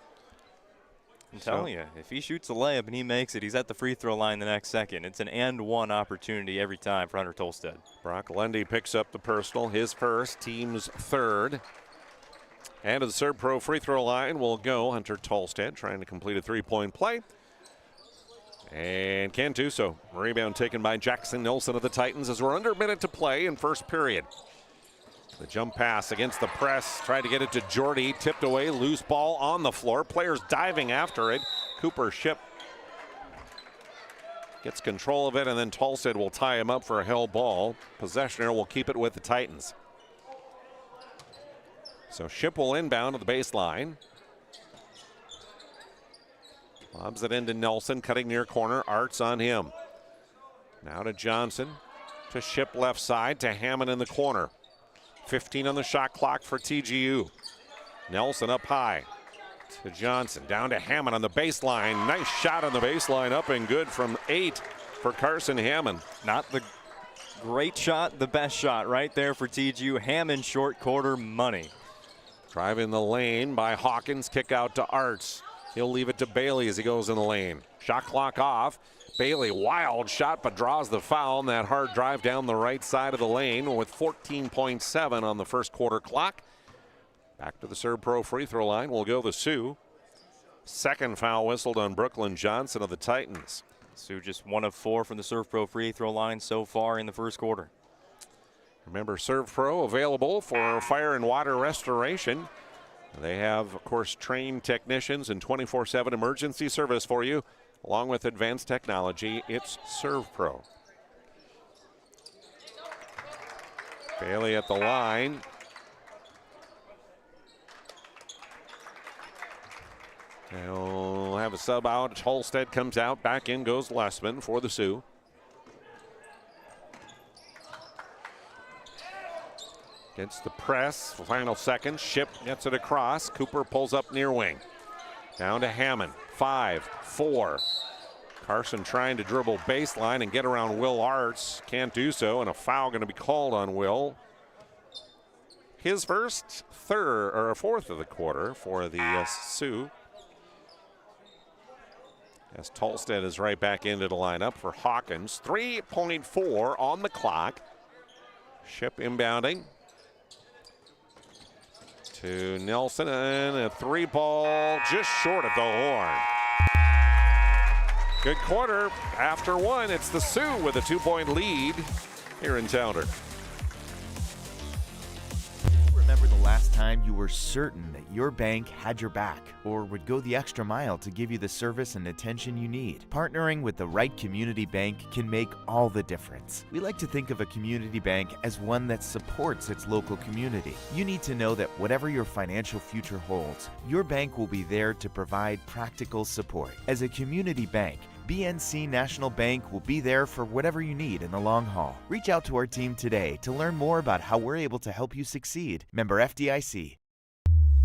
I'm telling you, if he shoots a layup and he makes it, he's at the free throw line the next second. It's an and-1 opportunity every time for Hunter Tolstead. Brock Lundy picks up the personal, his first, team's 3rd. And to the Serb Pro free throw line will go Hunter Tolstead, trying to complete a 3-point play. And can do so. Rebound taken by Jackson Nelson of the Titans as we're under a minute to play in first period. The jump pass against the press, tried to get it to Jordy, tipped away, loose ball on the floor. Players diving after it. Cooper Ship gets control of it, and then Tolstead will tie him up for a held ball. Possessioner will keep it with the Titans. So Ship will inbound to the baseline. Lobs it into Nelson, cutting near corner. Arts on him. Now to Johnson, to Ship left side, to Hammond in the corner. 15 on the shot clock for TGU. Nelson up high. to Johnson, down to Hammond on the baseline. Nice shot on the baseline, up and good from 8 for Carson Hammond. Not the great shot, the best shot right there for TGU. Hammond short quarter money. Driving the lane by Hawkins, kick out to Arts. He'll leave it to Bailey as he goes in the lane. Shot clock off. Bailey, wild shot, but draws the foul. And that hard drive down the right side of the lane with 14.7 on the first quarter clock. Back to the Serve Pro free throw line will go the Sioux. Second foul whistled on Brooklyn Johnson of the Titans. Sioux just 1 of 4 from the Serve Pro free throw line so far in the first quarter. Remember, Serve Pro available for fire and water restoration. They have, of course, trained technicians and 24/7 emergency service for you, along with advanced technology. It's Serve Pro. Bailey at the line. They'll have a sub out. Holstead comes out. Back in goes Lessman for the Sioux. Gets the press, final second. Ship gets it across. Cooper pulls up near wing. Down to Hammond. 5-4. Carson trying to dribble baseline and get around Will Arts. Can't do so, and a foul going to be called on Will. His first, fourth of the quarter for the Sioux. As Tolstead is right back into the lineup for Hawkins. 3.4 on the clock. Ship inbounding to Nelson, and a 3-ball just short of the horn. Good quarter. After one, it's the Sioux with a 2-point lead here in Towner. Remember the last time you were certain that your bank had your back or would go the extra mile to give you the service and attention you need? Partnering with the right community bank can make all the difference. We like to think of a community bank as one that supports its local community. You need to know that whatever your financial future holds, your bank will be there to provide practical support. As a community bank, BNC National Bank will be there for whatever you need in the long haul. Reach out to our team today to learn more about how we're able to help you succeed. Member FDIC.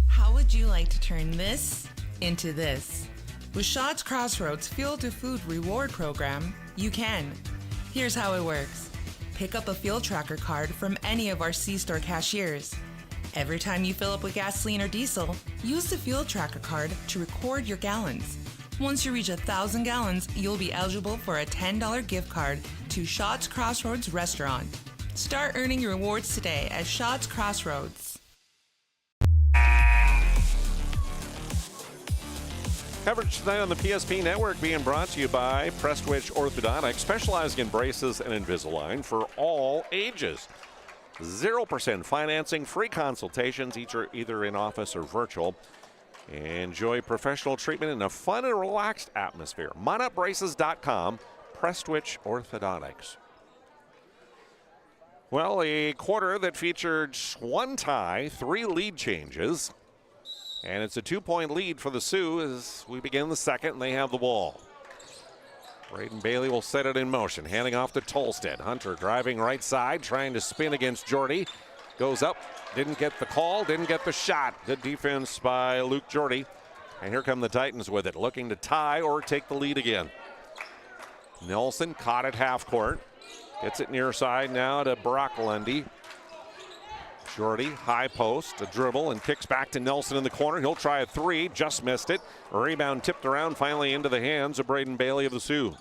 How would you like to turn this into this? With Shots Crossroads Field to Food Reward Program, you can. Here's how it works. Pick up a Field Tracker card from any of our C-Store cashiers. Every time you fill up with gasoline or diesel, use the Field Tracker card to record your gallons. Once you reach 1,000 gallons, you'll be eligible for a $10 gift card to Shots Crossroads Restaurant. Start earning your rewards today at Shots Crossroads. Coverage tonight on the PSP Network being brought to you by Prestwich Orthodontics, specializing in braces and Invisalign for all ages. 0% financing, free consultations, either in office or virtual. Enjoy professional treatment in a fun and relaxed atmosphere. MonUpBraces.com, Prestwich Orthodontics. Well, a quarter that featured 1 tie, 3 lead changes. And it's a 2-point lead for the Sioux as we begin the second and they have the ball. Braden Bailey will set it in motion, handing off to Tolstead. Hunter driving right side, trying to spin against Jordy. Goes up, didn't get the call, didn't get the shot. Good defense by Luke Jordy. And here come the Titans with it, looking to tie or take the lead again. Nelson caught at half court. Gets it near side now to Brock Lundy. Jordy, high post, a dribble, and kicks back to Nelson in the corner. He'll try a 3, just missed it. A rebound tipped around, finally into the hands of Braden Bailey of the Sioux.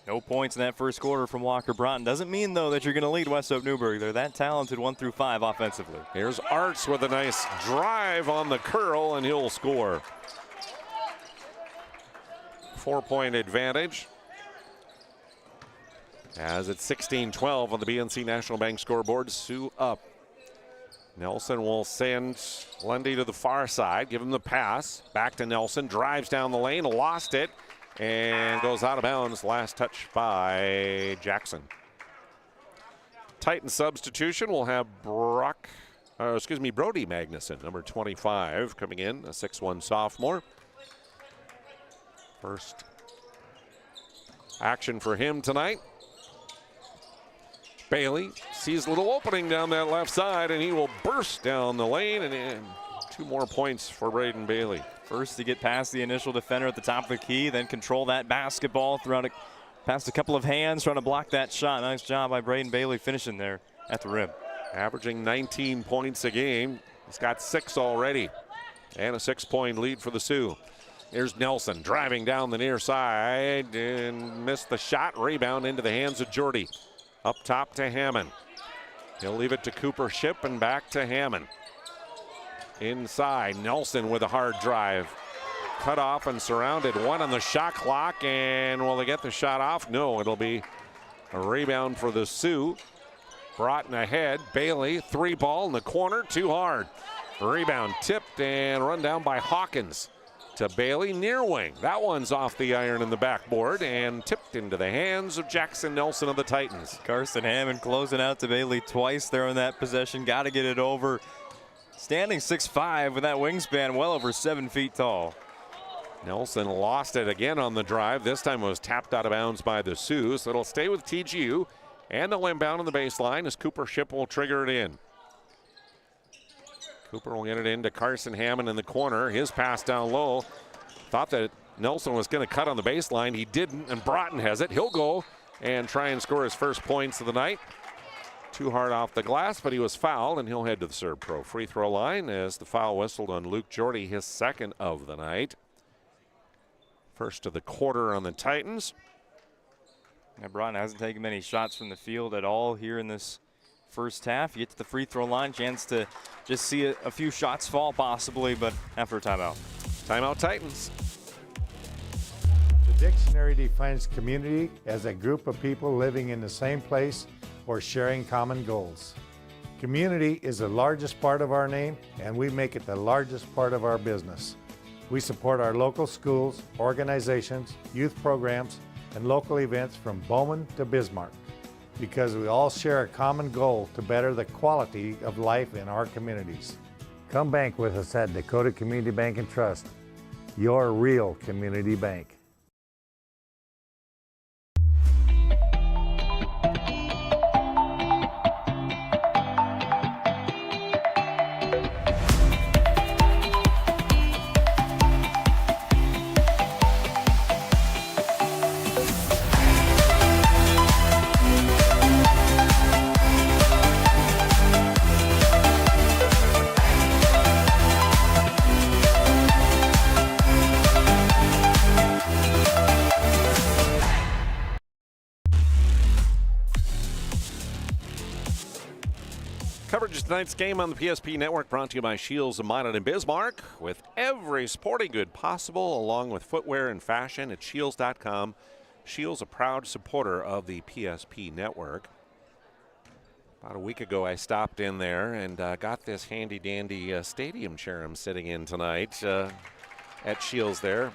No points in that first quarter from Walker Broughton. Doesn't mean, though, that you're going to lead Westhope-Newburg. They're that talented 1 through 5 offensively. Here's Arts with a nice drive on the curl, and he'll score. 4-point advantage. As it's 16-12 on the BNC National Bank scoreboard. Sioux up. Nelson will send Lundy to the far side, give him the pass. Back to Nelson, drives down the lane, lost it, and goes out of bounds. Last touch by Jackson. Titan substitution will have Brody Magnuson, number 25, coming in, a 6'1" sophomore. First action for him tonight. Bailey sees a little opening down that left side, and he will burst down the lane and in 2 more points for Braden Bailey. First to get past the initial defender at the top of the key, then control that basketball throughout it, past a couple of hands, trying to block that shot. Nice job by Braden Bailey finishing there at the rim. Averaging 19 points a game. He's got 6 already. And a 6-point lead for the Sioux. Here's Nelson driving down the near side and missed the shot. Rebound into the hands of Jordy. Up top to Hammond. He'll leave it to Cooper Ship and back to Hammond. Inside, Nelson with a hard drive. Cut off and surrounded. 1 on the shot clock, and will they get the shot off? No, it'll be a rebound for the Sioux. Broughton ahead. Bailey, 3-ball in the corner, too hard. Rebound tipped and run down by Hawkins to Bailey, near wing. That one's off the iron in the backboard and tipped into the hands of Jackson Nelson of the Titans. Carson Hammond closing out to Bailey twice there in that possession. Got to get it over. Standing 6'5" with that wingspan, well over 7 feet tall. Nelson lost it again on the drive. This time it was tapped out of bounds by the Sioux, so it'll stay with TGU. And they'll inbound on the baseline as Cooper Ship will trigger it in. Cooper will get it into Carson Hammond in the corner. His pass down low. Thought that Nelson was going to cut on the baseline. He didn't, and Broughton has it. He'll go and try and score his first points of the night. Too hard off the glass, but he was fouled, and he'll head to the Serb Pro free throw line as the foul whistled on Luke Jordy, his 2nd of the night. First of the quarter on the Titans. Yeah, Broughton hasn't taken many shots from the field at all here in this first half. You get to the free throw line, chance to just see a few shots fall possibly, but after a timeout. Timeout Titans. The dictionary defines community as a group of people living in the same place or sharing common goals. Community is the largest part of our name, and we make it the largest part of our business. We support our local schools, organizations, youth programs, and local events from Bowman to Bismarck, because we all share a common goal to better the quality of life in our communities. Come bank with us at Dakota Community Bank and Trust, your real community bank. Coverage of tonight's game on the PSP Network brought to you by Shields of Minot and Bismarck, with every sporting good possible, along with footwear and fashion at Shields.com. Shields, a proud supporter of the PSP Network. About a week ago, I stopped in there and got this handy-dandy stadium chair I'm sitting in tonight at Shields there.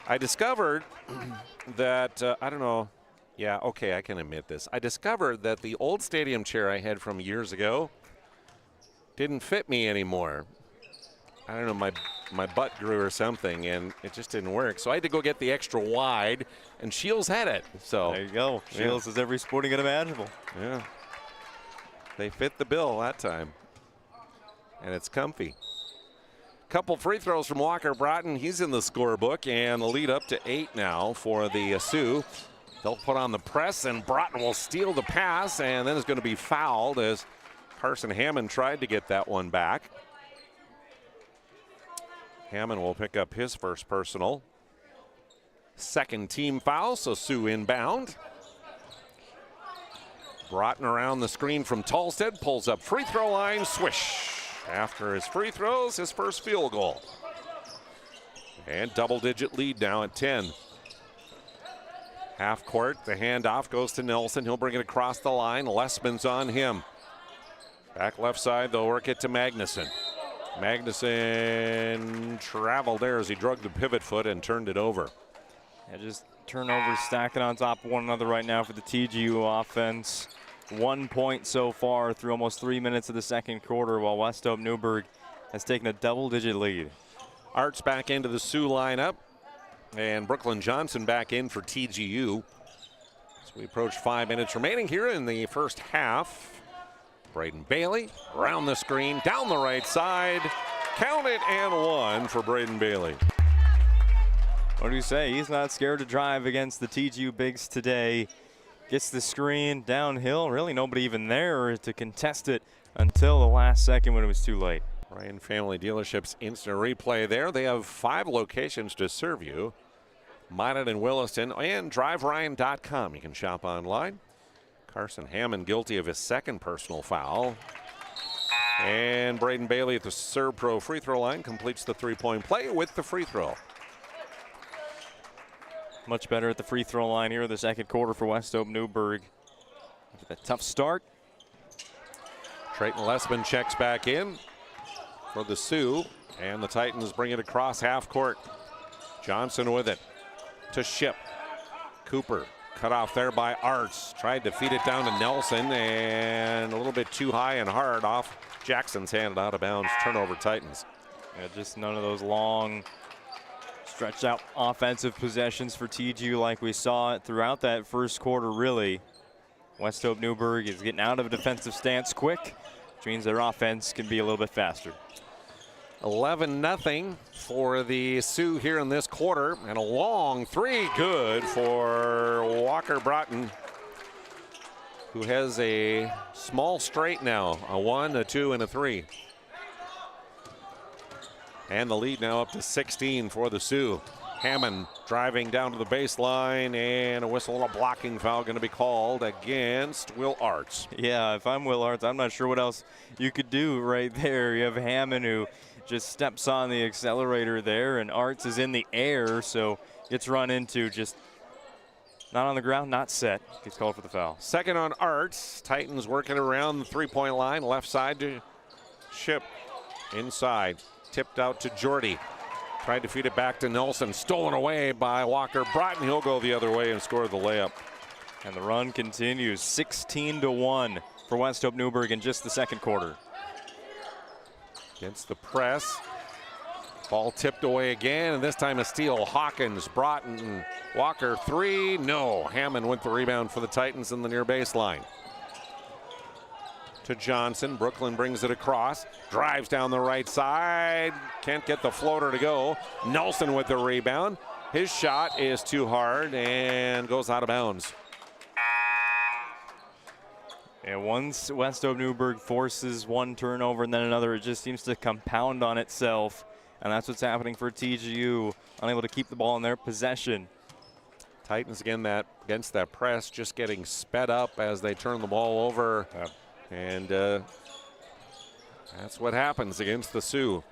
I discovered that, I don't know, yeah, okay, I can admit this. I discovered that the old stadium chair I had from years ago didn't fit me anymore. I don't know, my butt grew or something, and it just didn't work. So I had to go get the extra wide, and Shields had it. So there you go. Shields is every sporting good imaginable. Yeah. They fit the bill that time. And it's comfy. Couple free throws from Walker Broughton. He's in the scorebook, and the lead up to 8 now for the Sioux. They'll put on the press, and Broughton will steal the pass, and then is going to be fouled as Carson Hammond tried to get that one back. Hammond will pick up his first personal. 2nd team foul, so Sioux inbound. Broughton around the screen from Tolstead, pulls up free throw line, swish. After his free throws, his first field goal. And double-digit lead now at 10. Half court, the handoff goes to Nelson. He'll bring it across the line. Lessman's on him. Back left side, they'll work it to Magnuson. Magnuson traveled there as he drug the pivot foot and turned it over. Yeah, just turnovers stacking on top of one another right now for the TGU offense. 1 point so far through almost 3 minutes of the second quarter, while Westhope-Newburg has taken a double-digit lead. Arts back into the Sioux lineup, and Brooklyn Johnson back in for TGU. As we approach 5 minutes remaining here in the first half. Braden Bailey around the screen, down the right side, Count it, and one for Braden Bailey. What do you say? He's not scared to drive against the TGU Bigs today. Gets the screen downhill. Really nobody even there to contest it until the last second when it was too late. Ryan Family Dealerships instant replay there. They have 5 locations to serve you. Minot and Williston and driveryan.com. You can shop online. Carson Hammond guilty of his second personal foul. And Braden Bailey at the Serve Pro free throw line completes the 3-point play with the free throw. Much better at the free throw line here in the second quarter for Westhope-Newburg. After that tough start. Trayton Lessman checks back in for the Sioux, and the Titans bring it across half court. Johnson with it to Ship. Cooper cut off there by Arts. Tried to feed it down to Nelson, and a little bit too high and hard off Jackson's hand, out of bounds. Turnover Titans. Yeah, just none of those long stretched out offensive possessions for TGU like we saw it throughout that first quarter, really. Westhope-Newburg is getting out of a defensive stance quick, which means their offense can be a little bit faster. 11-0 for the Sioux here in this quarter, and a long three, good for Walker Broughton, who has a small straight now, a 1, a 2, and a 3. And the lead now up to 16 for the Sioux. Hammond driving down to the baseline, and a whistle and a blocking foul going to be called against Will Arts. Yeah, if I'm Will Arts, I'm not sure what else you could do right there. You have Hammond who just steps on the accelerator there, and Arts is in the air, so gets run into, just not on the ground, not set. Gets called for the foul. Second on Arts. Titans working around the 3-point line, left side to Ship. Inside, tipped out to Jordy. Tried to feed it back to Nelson. Stolen away by Walker Broughton. He'll go the other way and score the layup. And the run continues. 16-1 for Westhope-Newburg in just the second quarter. Against the press. Ball tipped away again, and this time a steal. Hawkins, Broughton, Walker, 3. No. Hammond with the rebound for the Titans in the near baseline. To Johnson. Brooklyn brings it across. Drives down the right side. Can't get the floater to go. Nelson with the rebound. His shot is too hard and goes out of bounds. And once Westhope-Newburg forces one turnover and then another, it just seems to compound on itself. And that's what's happening for TGU. Unable to keep the ball in their possession. Titans again against that press, just getting sped up as they turn the ball over. And that's what happens against the Sioux.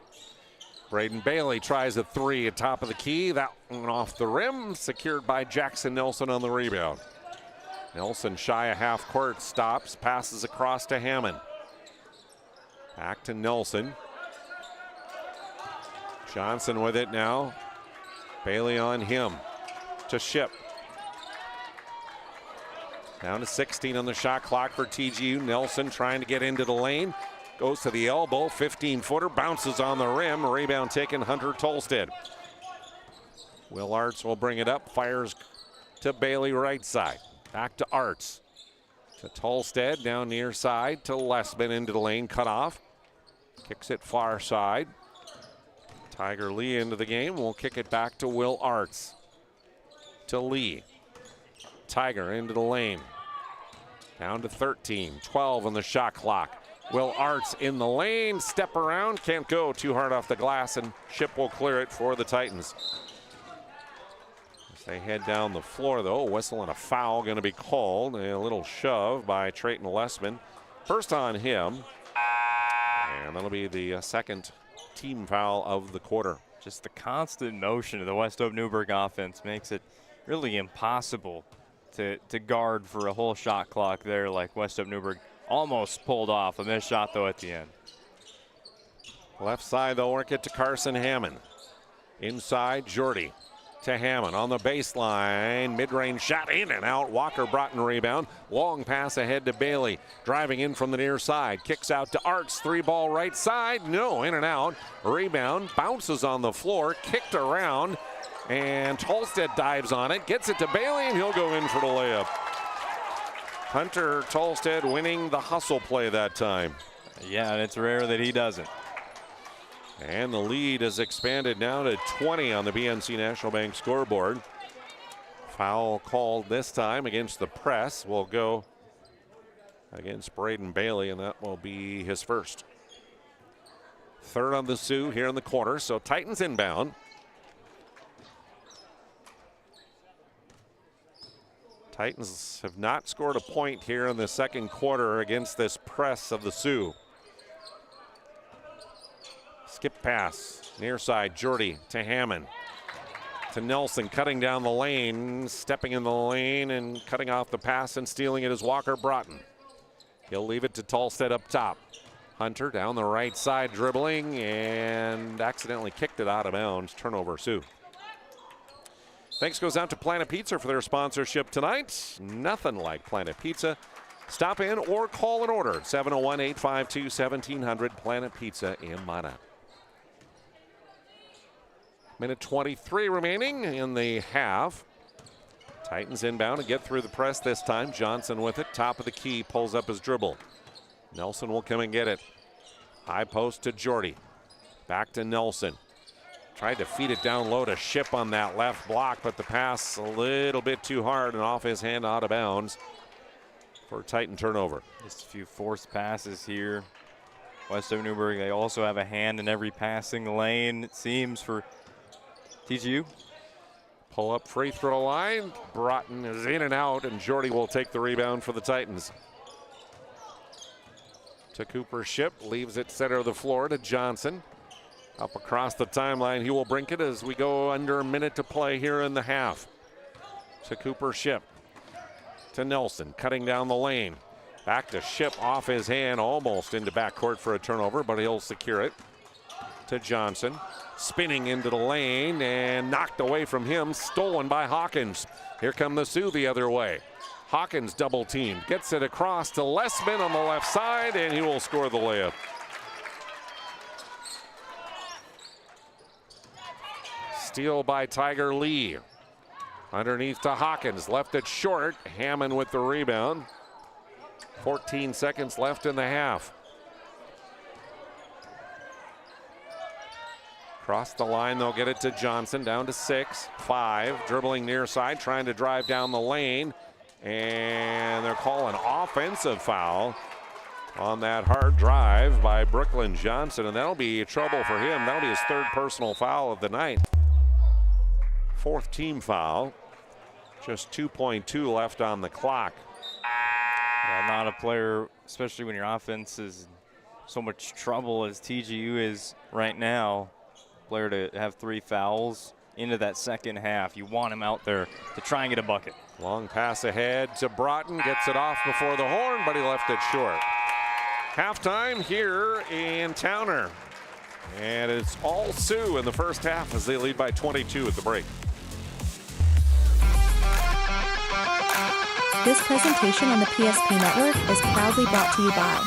Braden Bailey tries a 3 at top of the key. That one off the rim, secured by Jackson Nelson on the rebound. Nelson shy of half court, stops, passes across to Hammond. Back to Nelson. Johnson with it now. Bailey on him. To Ship. Down to 16 on the shot clock for TGU. Nelson trying to get into the lane. Goes to the elbow, 15-footer, bounces on the rim. Rebound taken, Hunter Tolstead. Will Arts will bring it up, fires to Bailey right side. Back to Arts. To Tolstead, down near side to Lessman into the lane, cut off. Kicks it far side. Tiger Lee into the game. We'll kick it back to Will Arts. To Lee. Tiger into the lane. Down to 13, 12 on the shot clock. Will Arts in the lane, step around, can't go, too hard off the glass, and Ship will clear it for the Titans. As they head down the floor, though, whistle and a foul going to be called. A little shove by Trayton Lessman. First on him, and that'll be the second team foul of the quarter. Just the constant motion of the Westhope-Newburg offense makes it really impossible to guard for a whole shot clock there, like Westhope-Newburg almost pulled off. A missed shot, though, at the end. Left side, they'll work it to Carson Hammond. Inside, Jordy to Hammond on the baseline. Mid-range shot in and out. Walker Broughton rebound. Long pass ahead to Bailey. Driving in from the near side. Kicks out to Arts. 3-ball right side. No, in and out. Rebound. Bounces on the floor. Kicked around. And Tolstead dives on it. Gets it to Bailey, and he'll go in for the layup. Hunter Tolstead winning the hustle play that time. Yeah, and it's rare that he doesn't. And the lead is expanded now to 20 on the BNC National Bank scoreboard. Foul called this time against the press will go against Braden Bailey, and that will be his first. Third on the Sioux here in the corner, so Titans inbound. Titans have not scored a point here in the second quarter against this press of the Sioux. Skip pass, near side, Jordy to Hammond. To Nelson, cutting down the lane, stepping in the lane and cutting off the pass and stealing it is Walker Broughton. He'll leave it to Tolstead up top. Hunter down the right side, dribbling and accidentally kicked it out of bounds. Turnover, Sioux. Thanks goes out to Planet Pizza for their sponsorship tonight. Nothing like Planet Pizza. Stop in or call an order. 701-852-1700, Planet Pizza in Minot. Minute 23 remaining in the half. Titans inbound and get through the press this time. Johnson with it, top of the key, pulls up his dribble. Nelson will come and get it. High post to Jordy. Back to Nelson. Tried to feed it down low to Ship on that left block, but the pass a little bit too hard and off his hand out of bounds for a Titan turnover. Just a few forced passes here. Westhope-Newburg, they also have a hand in every passing lane, it seems, for TGU. Pull up free throw line. Broughton is in and out, and Jordy will take the rebound for the Titans. To Cooper Ship, leaves it center of the floor to Johnson. Up across the timeline, he will brink it as we go under a minute to play here in the half. To Cooper Ship. To Nelson, cutting down the lane. Back to Ship, off his hand, almost into backcourt for a turnover, but he'll secure it. To Johnson, spinning into the lane and knocked away from him, stolen by Hawkins. Here come the Sioux the other way. Hawkins double team, gets it across to Lessman on the left side, and he will score the layup. Steal by Tiger Lee. Underneath to Hawkins, left it short. Hammond with the rebound. 14 seconds left in the half. Cross the line, they'll get it to Johnson, down to 6, 5, dribbling near side, trying to drive down the lane. And they're calling offensive foul on that hard drive by Brooklyn Johnson, and that'll be trouble for him. That'll be his third personal foul of the night. Fourth team foul. Just 2.2 left on the clock. Well, not a player, especially when your offense is so much trouble as TGU is right now. Player to have 3 fouls into that second half. You want him out there to try and get a bucket. Long pass ahead to Broughton. Gets it off before the horn, but he left it short. Halftime here in Towner. And it's all Sioux in the first half as they lead by 22 at the break. This presentation on the PSP Network is proudly brought to you by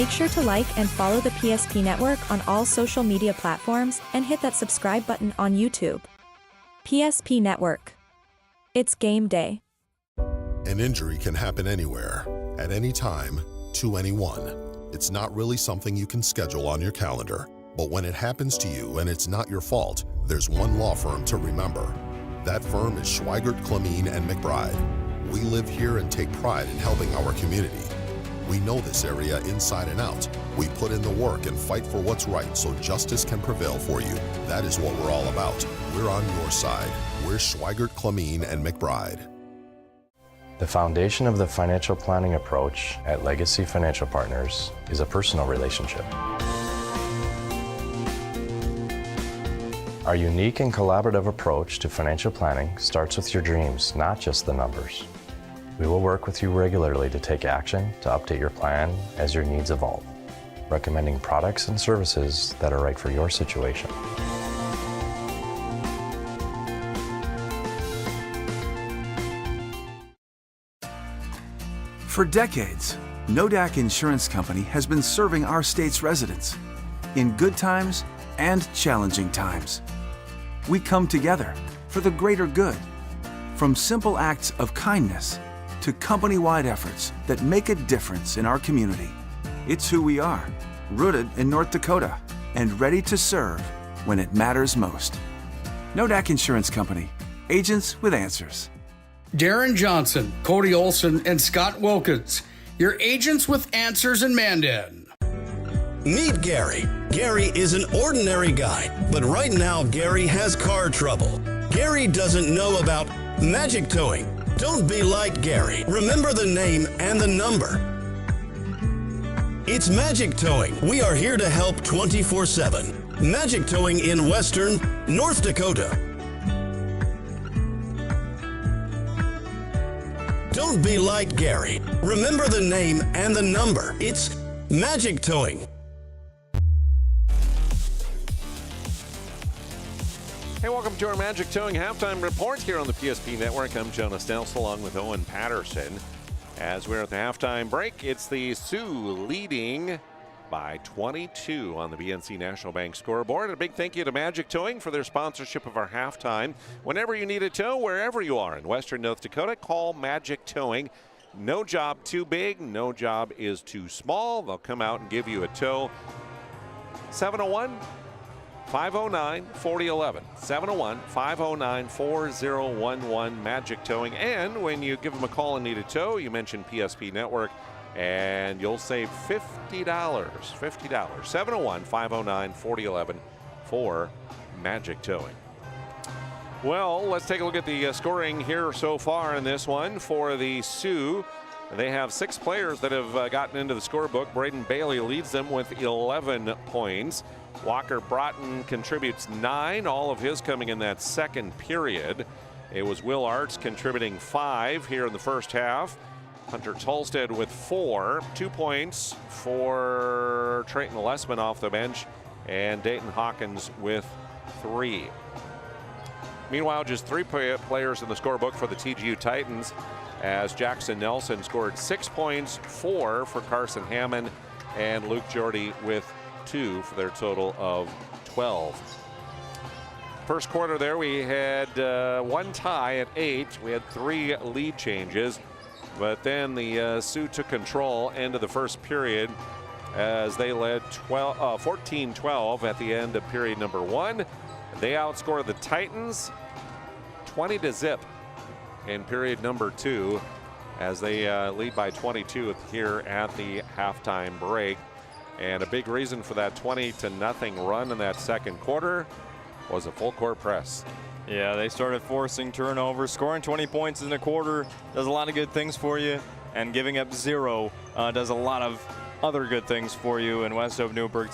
Make sure to like and follow the PSP Network on all social media platforms and hit that subscribe button on YouTube. PSP Network. It's game day. An injury can happen anywhere, at any time, to anyone. It's not really something you can schedule on your calendar. But when it happens to you and it's not your fault, there's one law firm to remember. That firm is Schweigert, Clemeen, and McBride. We live here and take pride in helping our community. We know this area inside and out. We put in the work and fight for what's right so justice can prevail for you. That is what we're all about. We're on your side. We're Schweigert, Clemeen, and McBride. The foundation of the financial planning approach at Legacy Financial Partners is a personal relationship. Our unique and collaborative approach to financial planning starts with your dreams, not just the numbers. We will work with you regularly to take action to update your plan as your needs evolve, recommending products and services that are right for your situation. For decades, NODAC Insurance Company has been serving our state's residents in good times and challenging times. We come together for the greater good, from simple acts of kindness to company-wide efforts that make a difference in our community. It's who we are, rooted in North Dakota and ready to serve when it matters most. NODAC Insurance Company, agents with answers. Darren Johnson, Cody Olson, and Scott Wilkins, your agents with answers in Mandan. Meet Gary. Gary is an ordinary guy, but right now Gary has car trouble. Gary doesn't know about magic towing. Don't be like Gary. Remember the name and the number. It's Magic Towing. We are here to help 24/7. Magic Towing in Western North Dakota. Don't be like Gary. Remember the name and the number. It's Magic Towing. Hey, welcome to our Magic Towing Halftime Report here on the PSP Network. I'm Jonas Nelson along with Owen Patterson. As we're at the halftime break, it's the Sioux leading by 22 on the BNC National Bank scoreboard. And a big thank you to Magic Towing for their sponsorship of our halftime. Whenever you need a tow, wherever you are in Western North Dakota, call Magic Towing. No job too big, no job is too small. They'll come out and give you a tow. 701-509-4011. 701-509-4011, Magic Towing. And when you give them a call and need a tow, you mention PSP Network, and you'll save $50. $50. 701-509-4011 for Magic Towing. Well, let's take a look at the scoring here so far in this one for the Sioux. They have 6 players that have gotten into the scorebook. Braden Bailey leads them with 11 points. Walker Broughton contributes 9, all of his coming in that second period. It was Will Arts contributing 5 here in the first half. Hunter Tolstead with 4, 2 points for Trayton Lessman off the bench, and Dayton Hawkins with 3. Meanwhile, just 3 players in the scorebook for the TGU Titans, as Jackson Nelson scored 6 points, 4 for Carson Hammond, and Luke Jordy with 2 for their total of 12. First quarter there, we had 1 tie at 8. We had 3 lead changes, but then the Sioux took control end of the first period as they led 14-12 at the end of period number 1. They outscored the Titans 20-0 in period number 2 as they lead by 22 here at the halftime break. And a big reason for that 20-0 run in that second quarter was a full court press. Yeah, they started forcing turnovers. Scoring 20 points in a quarter does a lot of good things for you, and giving up 0 does a lot of other good things for you. And Westhope-Newburg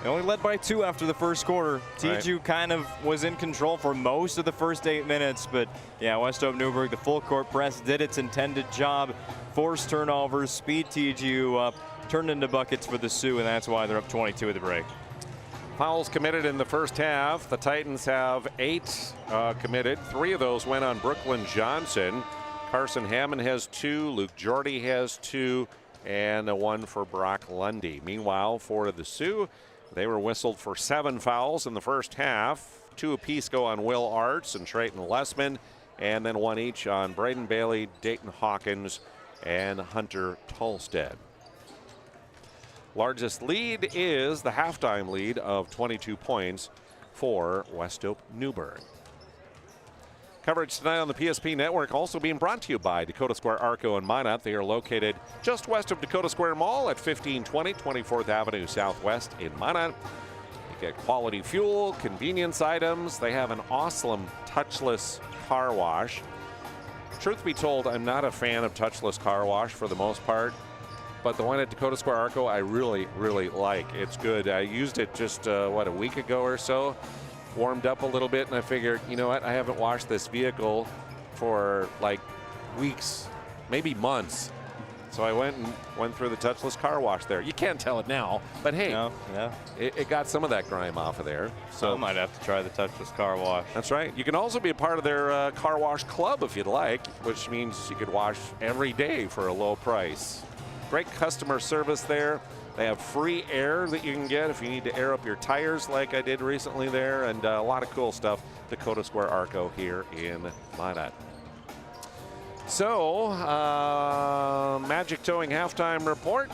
they only led by 2 after the first quarter. TGU kind of was in control for most of the first 8 minutes, but yeah, Westhope-Newburg, the full court press, did its intended job. Forced turnovers, speed TGU up, turned into buckets for the Sioux, and that's why they're up 22 at the break. Fouls committed in the first half. The Titans have 8 committed. 3 of those went on Brooklyn Johnson. Carson Hammond has 2. Luke Jordy has 2. and a 1 for Brock Lundy. Meanwhile, for the Sioux, they were whistled for 7 fouls in the first half. 2 apiece go on Will Arts and Trayton Lessman, and then 1 each on Braden Bailey, Dayton Hawkins, and Hunter Tolstead. Largest lead is the halftime lead of 22 points for Westhope-Newburg. Coverage tonight on the PSP Network also being brought to you by Dakota Square Arco and Minot. They are located just west of Dakota Square Mall at 1520 24th Avenue Southwest in Minot. You get quality fuel, convenience items. They have an awesome touchless car wash. Truth be told, I'm not a fan of touchless car wash for the most part, but the one at Dakota Square Arco I really, really like. It's good. I used it just, a week ago or so. Warmed up a little bit, and I figured, you know what, I haven't washed this vehicle for like weeks, maybe months. So I went through the touchless car wash there. You can't tell it now, but hey, it got some of that grime off of there. So I might have to try the touchless car wash. That's right. You can also be a part of their car wash club if you'd like, which means you could wash every day for a low price. Great customer service there. They have free air that you can get if you need to air up your tires like I did recently there, and a lot of cool stuff. Dakota Square Arco here in Minot. So, Magic Towing halftime report.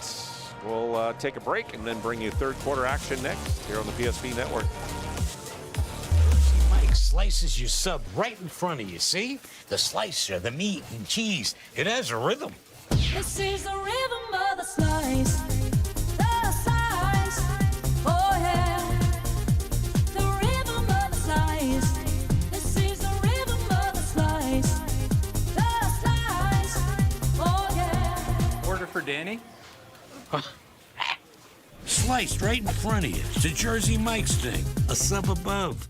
We'll take a break and then bring you third quarter action next here on the PSP Network. Mike slices your sub right in front of you, see? The slicer, the meat and cheese, it has a rhythm. This is the rhythm of the slice. The slice. Oh yeah. The rhythm of the slice. This is the rhythm of the slice. The slice. Oh yeah. Order for Danny? Sliced right in front of you. It's a Jersey Mike's thing. A sub above.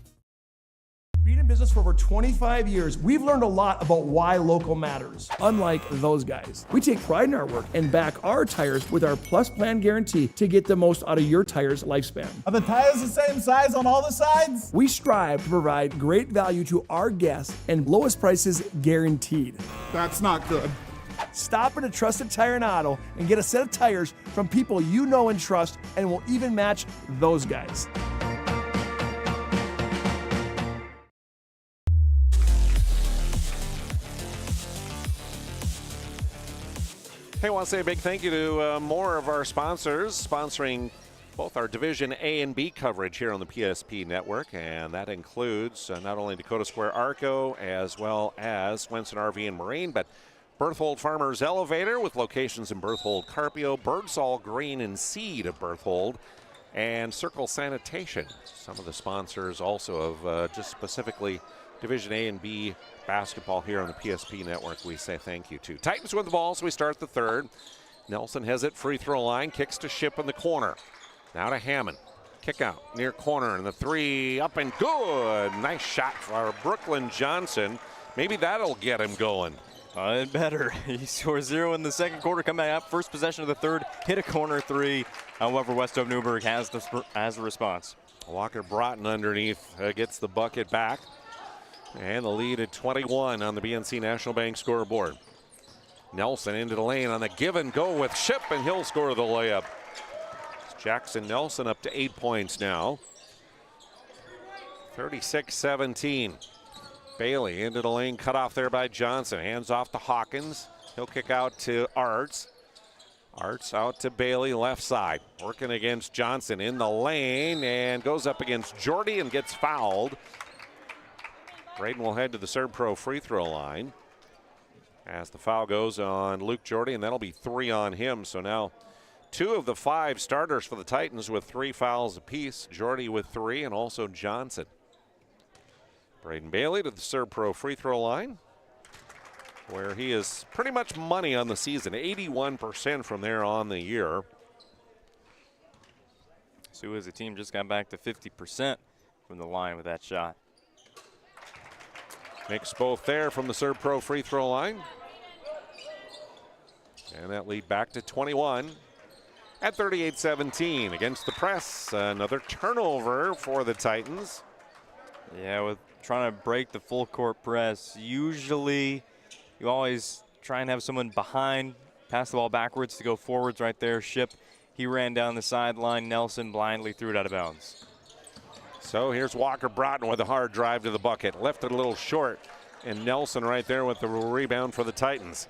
Being in business for over 25 years, we've learned a lot about why local matters. Unlike those guys, we take pride in our work and back our tires with our Plus Plan guarantee to get the most out of your tire's lifespan. Are the tires the same size on all the sides? We strive to provide great value to our guests and lowest prices guaranteed. That's not good. Stop at a trusted tire and auto and get a set of tires from people you know and trust, and will even match those guys. Hey, I want to say a big thank you to more of our sponsors sponsoring both our Division A and B coverage here on the PSP Network, and that includes not only Dakota Square Arco as well as Swenson RV and Marine, but Berthold Farmers Elevator with locations in Berthold, Carpio, Birdsall Green and Seed of Berthold, and Circle Sanitation. Some of the sponsors also of just specifically Division A and B basketball here on the PSP Network, we say thank you to. Titans with the ball, so we start the third. Nelson has it, free throw line, kicks to Ship in the corner. Now to Hammond. Kick out, near corner, and the three up and good. Nice shot for Brooklyn Johnson. Maybe that'll get him going. It better. He scores 0 in the second quarter, coming up. First possession of the third, hit a corner three. However, Westhope-Newburg has the response. Walker Broughton underneath gets the bucket back. And the lead at 21 on the BNC National Bank scoreboard. Nelson into the lane on the give and go with Ship, and he'll score the layup. Jackson Nelson up to 8 points now. 36-17. Bailey into the lane, cut off there by Johnson. Hands off to Hawkins. He'll kick out to Arts. Arts out to Bailey, left side. Working against Johnson in the lane, and goes up against Jordy and gets fouled. Braden will head to the Serb-Pro free throw line as the foul goes on Luke Jordy, and that'll be 3 on him. So now 2 of the 5 starters for the Titans with 3 fouls apiece. Jordy with 3, and also Johnson. Braden Bailey to the Serb-Pro free throw line, where he is pretty much money on the season, 81% from there on the year. Sioux as a team just got back to 50% from the line with that shot. Makes both there from the Serb-Pro free throw line. And that lead back to 21 at 38-17 against the press. Another turnover for the Titans. Yeah, with trying to break the full court press, usually you always try and have someone behind Passed the ball backwards to go forwards right there. Ship, he ran down the sideline. Nelson blindly threw it out of bounds. So here's Walker Broughton with a hard drive to the bucket. Left it a little short, and Nelson right there with the rebound for the Titans.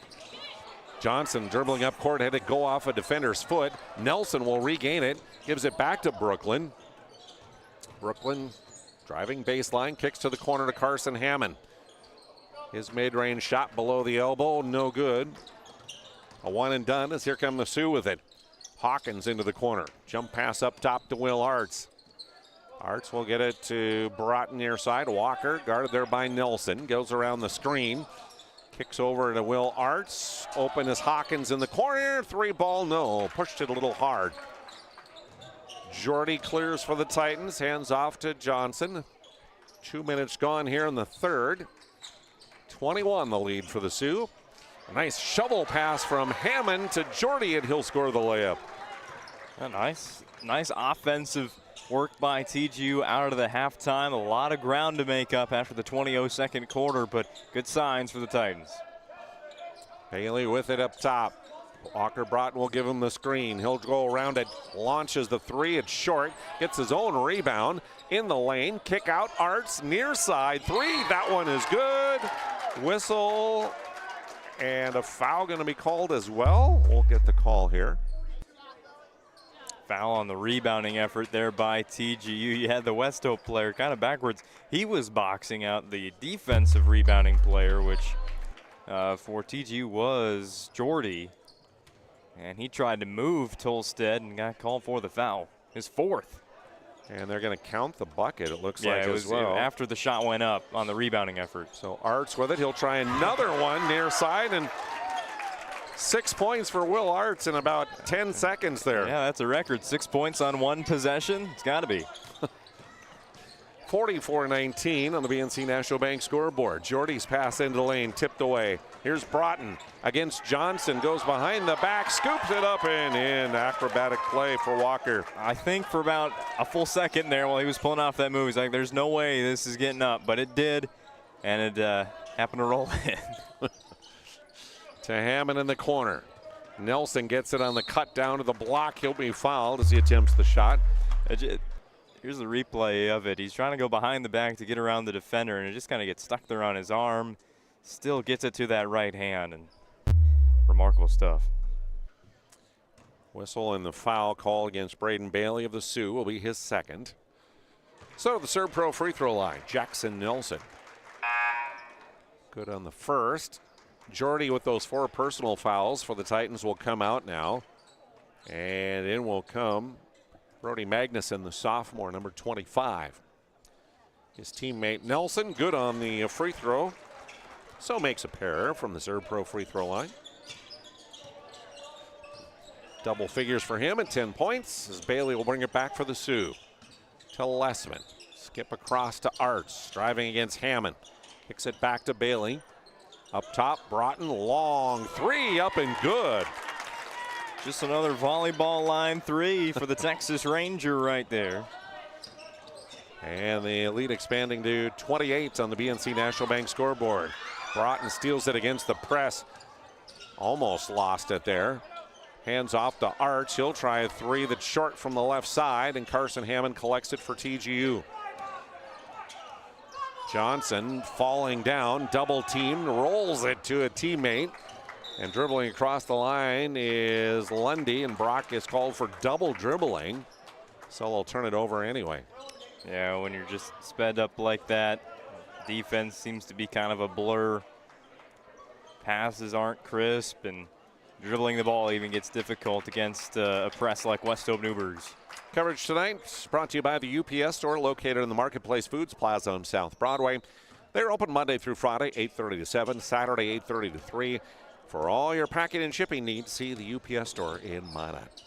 Johnson dribbling up court, had to go off a defender's foot. Nelson will regain it, gives it back to Brooklyn. Brooklyn driving baseline, kicks to the corner to Carson Hammond. His mid-range shot below the elbow, no good. A one and done as here come the Sioux with it. Hawkins into the corner. Jump pass up top to Will Arts. Arts will get it to Broughton near side. Walker guarded there by Nelson. Goes around the screen. Kicks over to Will Arts. Open is Hawkins in the corner. Three ball, no. Pushed it a little hard. Jordy clears for the Titans. Hands off to Johnson. 2 minutes gone here in the third. 21 the lead for the Sioux. A nice shovel pass from Hammond to Jordy, and he'll score the layup. A nice offensive work by TGU out of the halftime. A lot of ground to make up after the 20-second quarter, but good signs for the Titans. Bailey with it up top. Walker Broughton will give him the screen. He'll go around it, launches the three. It's short, gets his own rebound in the lane. Kick out, Arts near side three. That one is good. Whistle and a foul going to be called as well. We'll get the call here. Foul on the rebounding effort there by TGU. You had the Westhope player kind of backwards. He was boxing out the defensive rebounding player, which for TGU was Jordy. And he tried to move Tolstead and got called for the foul. His fourth. And they're going to count the bucket, it looks like, it was as well. After the shot went up on the rebounding effort. So Arts with it. He'll try another one near side, and 6 points for Will Arts in about 10 seconds there. Yeah, that's a record. 6 points on one possession. It's got to be. 44-19 on the BNC National Bank scoreboard. Jordy's pass into the lane, tipped away. Here's Broughton against Johnson, goes behind the back, scoops it up and in. Acrobatic play for Walker. I think for about a full second there while he was pulling off that move, he's like, there's no way this is getting up, but it did, and it happened to roll in. To Hammond in the corner. Nelson gets it on the cut down to the block. He'll be fouled as he attempts the shot. Here's the replay of it. He's trying to go behind the back to get around the defender, and it just kind of gets stuck there on his arm. Still gets it to that right hand, and remarkable stuff. Whistle and the foul call against Braden Bailey of the Sioux will be his second. So the Serve Pro free throw line, Jackson Nelson. Good on the first. Jordy with those 4 personal fouls for the Titans will come out now. And in will come Brody Magnuson, the sophomore, number 25. His teammate Nelson, good on the free throw. So makes a pair from the Serve Pro free throw line. Double figures for him at 10 points as Bailey will bring it back for the Sioux. To Lessman. Skip across to Arts, driving against Hammond. Kicks it back to Bailey. Up top, Broughton, long three, up and good. Just another volleyball line three for the Texas Ranger right there. And the lead expanding to 28 on the BNC National Bank scoreboard. Broughton steals it against the press. Almost lost it there. Hands off to Arch. He'll try a three that's short from the left side, and Carson Hammond collects it for TGU. Johnson falling down, double teamed, rolls it to a teammate. And dribbling across the line is Lundy, and Brock is called for double dribbling. So they'll turn it over anyway. Yeah, when you're just sped up like that, defense seems to be kind of a blur. Passes aren't crisp, and dribbling the ball even gets difficult against a press like Westhope-Newburg's. Coverage tonight is brought to you by the UPS store located in the Marketplace Foods Plaza on South Broadway. They're open Monday through Friday, 8:30 to 7, Saturday, 8:30 to 3. For all your packing and shipping needs, see the UPS store in Minot.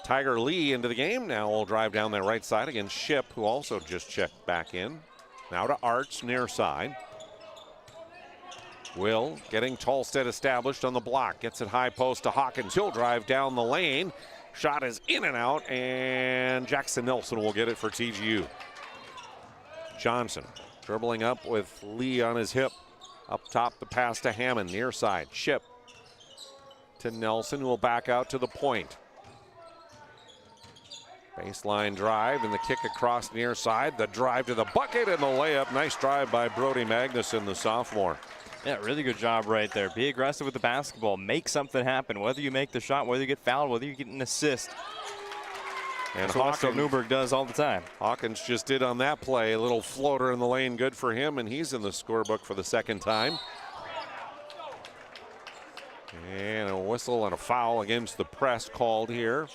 Tiger Lee into the game. Now will drive down their right side against Ship, who also just checked back in. Now to Arts, near side. Will getting Tolstead established on the block. Gets it high post to Hawkins. He'll drive down the lane. Shot is in and out, and Jackson Nelson will get it for TGU. Johnson dribbling up with Lee on his hip. Up top, the pass to Hammond, near side. Ship to Nelson, who will back out to the point. Baseline drive and the kick across near side. The drive to the bucket and the layup. Nice drive by Brody Magnuson, the sophomore. Yeah, really good job right there. Be aggressive with the basketball. Make something happen. Whether you make the shot, whether you get fouled, whether you get an assist. And that's what Westhope-Newburg does all the time. Hawkins just did on that play. A little floater in the lane, good for him, and he's in the scorebook for the second time. And a whistle and a foul against the press called here.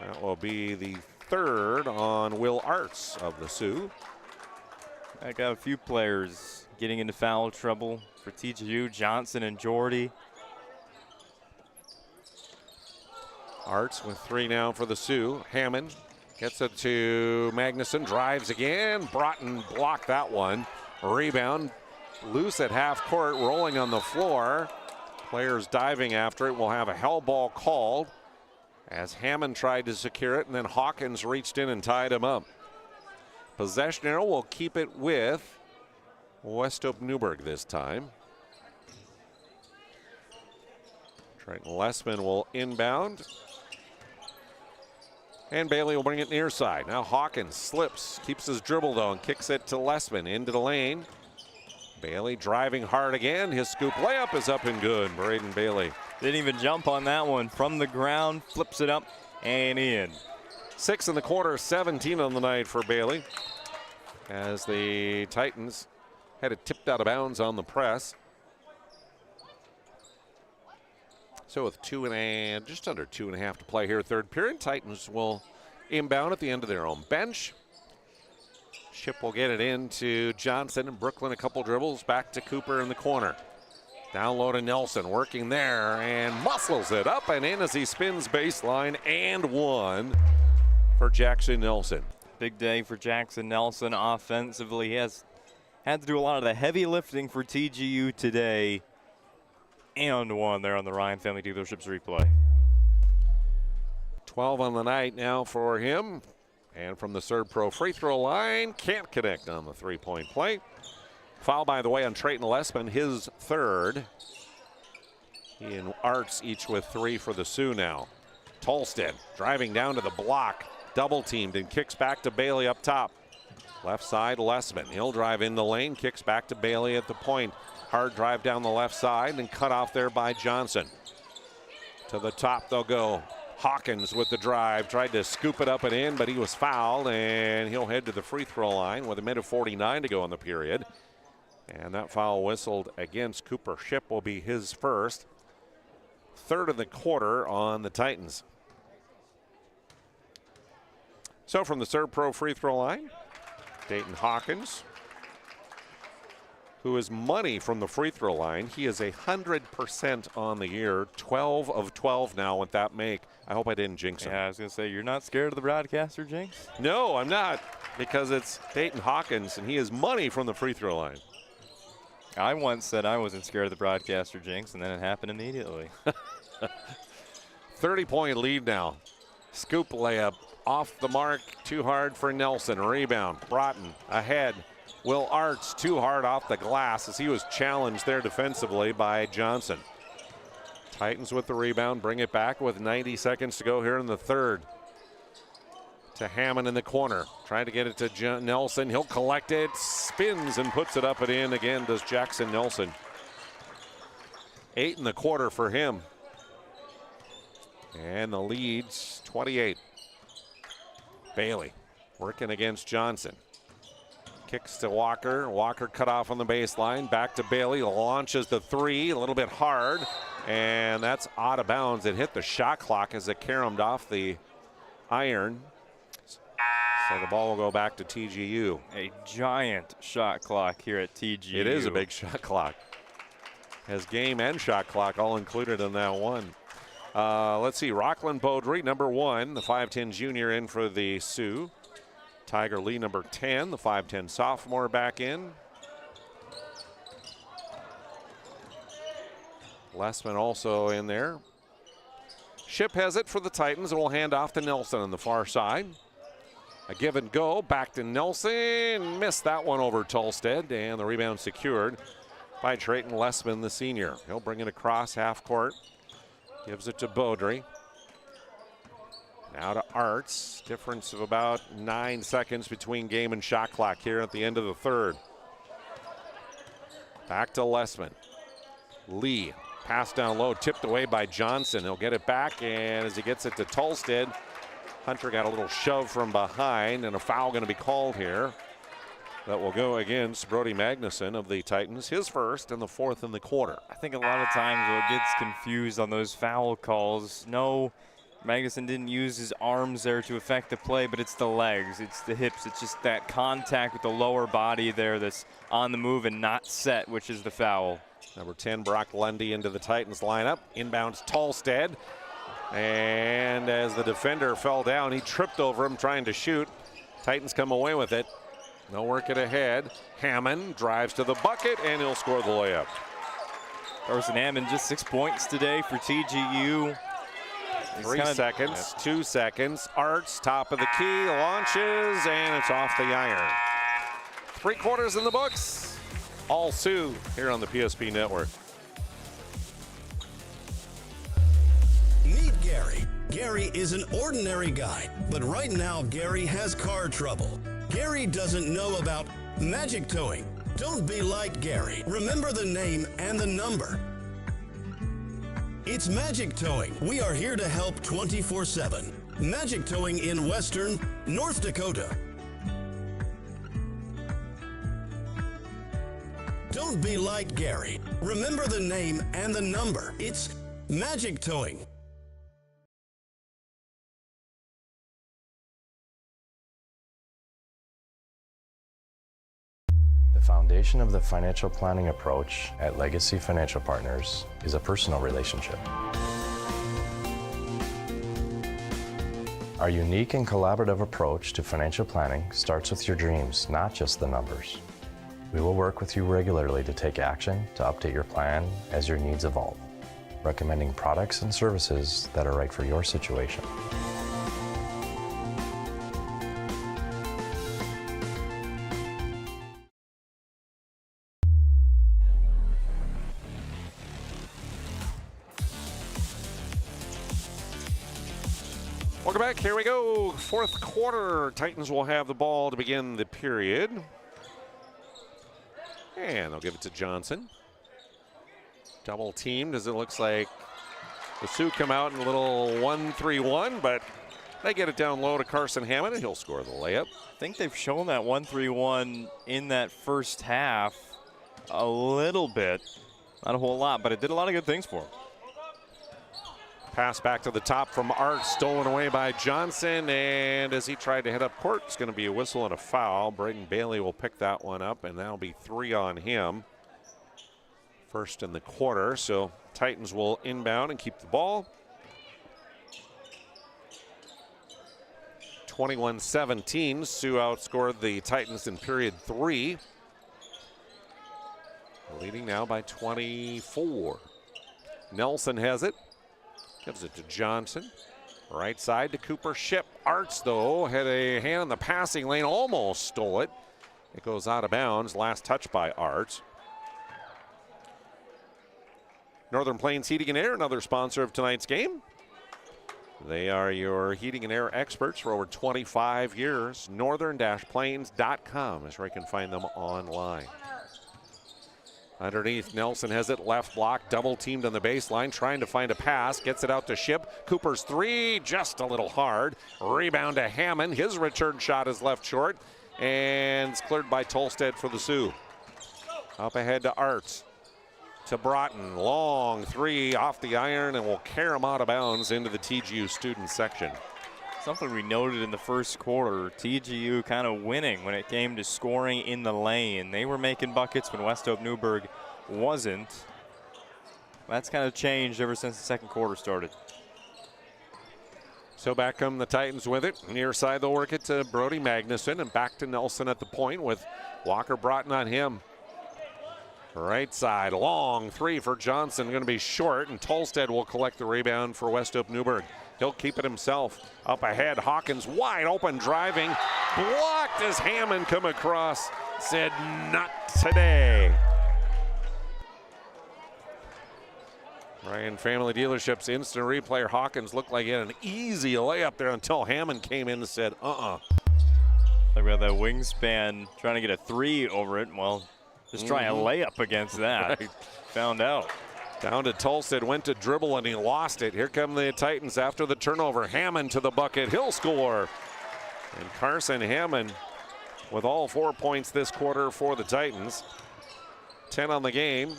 That will be the third on Will Arts of the Sioux. I got a few players getting into foul trouble for TGU, Johnson and Jordy. Arts with 3 now for the Sioux. Hammond gets it to Magnuson, drives again. Broughton blocked that one. Rebound, loose at half court, rolling on the floor. Players diving after it. Will have a hell ball called as Hammond tried to secure it, and then Hawkins reached in and tied him up. Possession arrow will keep it with Westhope-Newburg this time. Trenton Lessman will inbound. And Bailey will bring it near side. Now Hawkins slips, keeps his dribble though, and kicks it to Lessman into the lane. Bailey driving hard again. His scoop layup is up and good. Braden Bailey. Didn't even jump on that one. From the ground, flips it up and in. 6 in the quarter, 17 on the night for Bailey, as the Titans had it tipped out of bounds on the press. So with just under 2.5 to play here, third period, Titans will inbound at the end of their own bench. Ship will get it into Johnson, and Brooklyn a couple dribbles, back to Cooper in the corner. Down low to Nelson, working there, and muscles it up and in as he spins baseline, and one for Jackson Nelson. Big day for Jackson Nelson offensively. He has had to do a lot of the heavy lifting for TGU today. And one there on the Ryan Family Dealerships replay. 12 on the night now for him. And from the Serb Pro free throw line, can't connect on the three-point play. Foul, by the way, on Trenton Lessman, his third. He and Arts each with 3 for the Sioux now. Tolstead driving down to the block, double teamed, and kicks back to Bailey up top. Left side, Lessman. He'll drive in the lane, kicks back to Bailey at the point. Hard drive down the left side and cut off there by Johnson. To the top they'll go. Hawkins with the drive, tried to scoop it up and in, but he was fouled, and he'll head to the free throw line with a minute 49 to go in the period. And that foul whistled against Cooper. Ship will be his first. Third of the quarter on the Titans. So from the Serb Pro free throw line, Dayton Hawkins, who is money from the free throw line. He is 100% on the year, 12 of 12 now with that make. I hope I didn't jinx him. Yeah, I was going to say, you're not scared of the broadcaster, Jinx? No, I'm not, because it's Dayton Hawkins, and he is money from the free throw line. I once said I wasn't scared of the broadcaster, Jinx, and then it happened immediately. 30-point lead now. Scoop layup off the mark, too hard for Nelson. Rebound, Broughton ahead. Will Arts too hard off the glass as he was challenged there defensively by Johnson. Titans with the rebound, bring it back with 90 seconds to go here in the third. To Hammond in the corner, trying to get it to Nelson. He'll collect it, spins and puts it up and in again, does Jackson Nelson. 8 in the quarter for him. And the lead's 28. Bailey working against Johnson. Kicks to Walker. Walker cut off on the baseline. Back to Bailey. Launches the three. A little bit hard. And that's out of bounds. It hit the shot clock as it caromed off the iron. So the ball will go back to TGU. A giant shot clock here at TGU. It is a big shot clock. Has game and shot clock all included in that one. Let's see. Rockland Beaudry, number 1, the 5'10 junior in for the Sioux. Tiger Lee, number 10, the 5'10 sophomore back in. Lessman also in there. Ship has it for the Titans and will hand off to Nelson on the far side. A give and go, back to Nelson. Missed that one over Tolstead, and the rebound secured by Trayton Lessman, the senior. He'll bring it across half court. Gives it to Beaudry. Now to Arts. Difference of about 9 seconds between game and shot clock here at the end of the third. Back to Lessman. Lee, pass down low, tipped away by Johnson. He'll get it back, and as he gets it to Tolstead, Hunter got a little shove from behind, and a foul going to be called here. That will go against Brody Magnuson of the Titans, his first and the fourth in the quarter. I think a lot of times it gets confused on those foul calls. No, Magnuson didn't use his arms there to affect the play, but it's the legs, it's the hips, it's just that contact with the lower body there that's on the move and not set, which is the foul. Number 10, Brock Lundy into the Titans lineup. Inbounds Tolstead. And as the defender fell down, he tripped over him trying to shoot. Titans come away with it. No work it ahead. Hammond drives to the bucket, and he'll score the layup. Carson Hammond just 6 points today for TGU. 3 seconds, 2 seconds. Arts, top of the key, launches, and it's off the iron. 3 quarters in the books. All Sioux here on the PSP Network. Meet Gary. Gary is an ordinary guy, but right now Gary has car trouble. Gary doesn't know about magic towing. Don't be like Gary. Remember the name and the number. It's Magic Towing. We are here to help 24/7. Magic Towing in Western North Dakota. Don't be like Gary. Remember the name and the number. It's Magic Towing. The foundation of the financial planning approach at Legacy Financial Partners is a personal relationship. Our unique and collaborative approach to financial planning starts with your dreams, not just the numbers. We will work with you regularly to take action to update your plan as your needs evolve, recommending products and services that are right for your situation. Welcome back. Here we go. Fourth quarter. Titans will have the ball to begin the period. And they'll give it to Johnson. Double teamed as it looks like the Sioux come out in a little 1-3-1, but they get it down low to Carson Hammond, and he'll score the layup. I think they've shown that 1-3-1 in that first half a little bit. Not a whole lot, but it did a lot of good things for them. Pass back to the top from Art, stolen away by Johnson, and as he tried to head up court, it's going to be a whistle and a foul. Braden Bailey will pick that one up, and that'll be 3 on him. First in the quarter, so Titans will inbound and keep the ball. 21-17, Sioux outscored the Titans in period 3. Leading now by 24. Nelson has it. Gives it to Johnson. Right side to Cooper Ship. Arts, though, had a hand in the passing lane, almost stole it. It goes out of bounds. Last touch by Arts. Northern Plains Heating and Air, another sponsor of tonight's game. They are your heating and air experts for over 25 years. Northern-plains.com is where you can find them online. Underneath, Nelson has it, left block, double teamed on the baseline, trying to find a pass, gets it out to Ship. Cooper's 3, just a little hard. Rebound to Hammond, his return shot is left short, and it's cleared by Tolstead for the Sioux. Up ahead to Arts, to Broughton, long 3 off the iron, and will carry him out of bounds into the TGU student section. Something we noted in the first quarter, TGU kind of winning when it came to scoring in the lane. They were making buckets when Westhope-Newburg wasn't. That's kind of changed ever since the second quarter started. So back come the Titans with it. Near side, they'll work it to Brody Magnuson, and back to Nelson at the point with Walker Broughton on him. Right side, long 3 for Johnson, going to be short, and Tolstead will collect the rebound for Westhope-Newburg. He'll keep it himself. Up ahead, Hawkins wide open driving. Blocked as Hammond come across. Said not today. Ryan Family Dealership's instant replay. Hawkins looked like he had an easy layup there until Hammond came in and said, Like we had that wingspan trying to get a 3 over it. Well, just try a layup against that. Right. Found out. Down to Tolstead, went to dribble and he lost it. Here come the Titans after the turnover. Hammond to the bucket, he'll score. And Carson Hammond with all 4 points this quarter for the Titans. 10 on the game.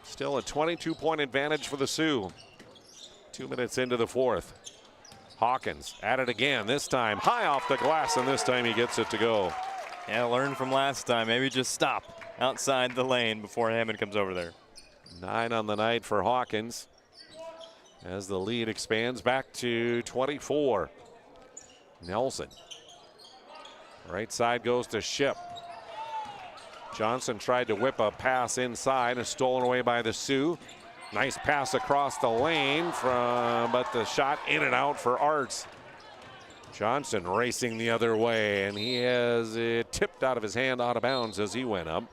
Still a 22-point advantage for the Sioux. 2 minutes into the fourth. Hawkins at it again, this time high off the glass, and this time he gets it to go. Yeah, learn from last time. Maybe just stop outside the lane before Hammond comes over there. 9 on the night for Hawkins as the lead expands back to 24. Nelson. Right side goes to Ship. Johnson tried to whip a pass inside and stolen away by the Sioux. Nice pass across the lane but the shot in and out for Arts. Johnson racing the other way, and he has it tipped out of his hand out of bounds as he went up.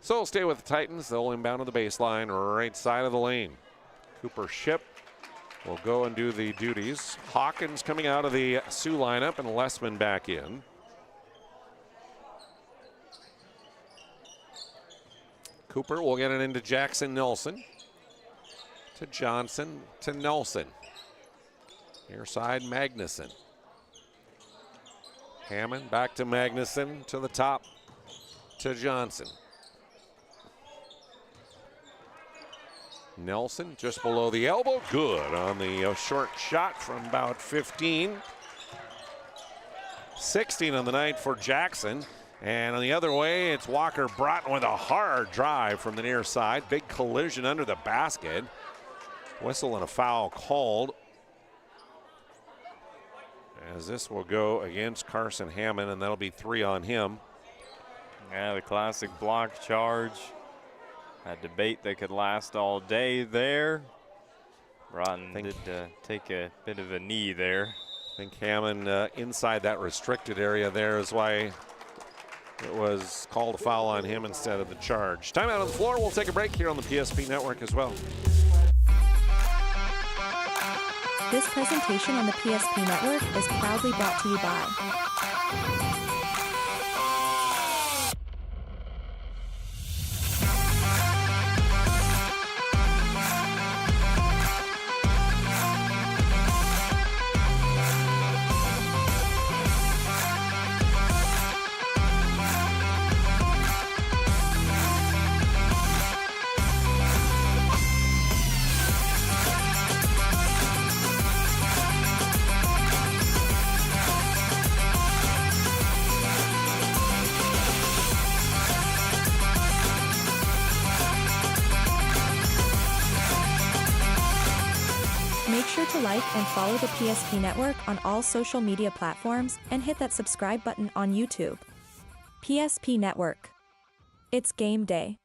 So we'll stay with the Titans. They'll inbound to the baseline, right side of the lane. Cooper Ship will go and do the duties. Hawkins coming out of the Sioux lineup and Lessman back in. Cooper will get it into Jackson Nelson. To Johnson, to Nelson. Near side, Magnuson. Hammond back to Magnuson, to the top, to Johnson. Nelson just below the elbow, good on the short shot from about 15. 16 on the night for Jackson. And on the other way, it's Walker Broughton with a hard drive from the near side. Big collision under the basket. Whistle and a foul called, as this will go against Carson Hammond, and that'll be 3 on him. Yeah, the classic block charge. A debate that could last all day there. Broughton did take a bit of a knee there. I think Hammond inside that restricted area there is why it was called a foul on him instead of the charge. Timeout on the floor. We'll take a break here on the PSP Network as well. This presentation on the PSP Network is proudly brought to you by Make sure to like and follow the PSP Network on all social media platforms and hit that subscribe button on YouTube. PSP Network. It's game day.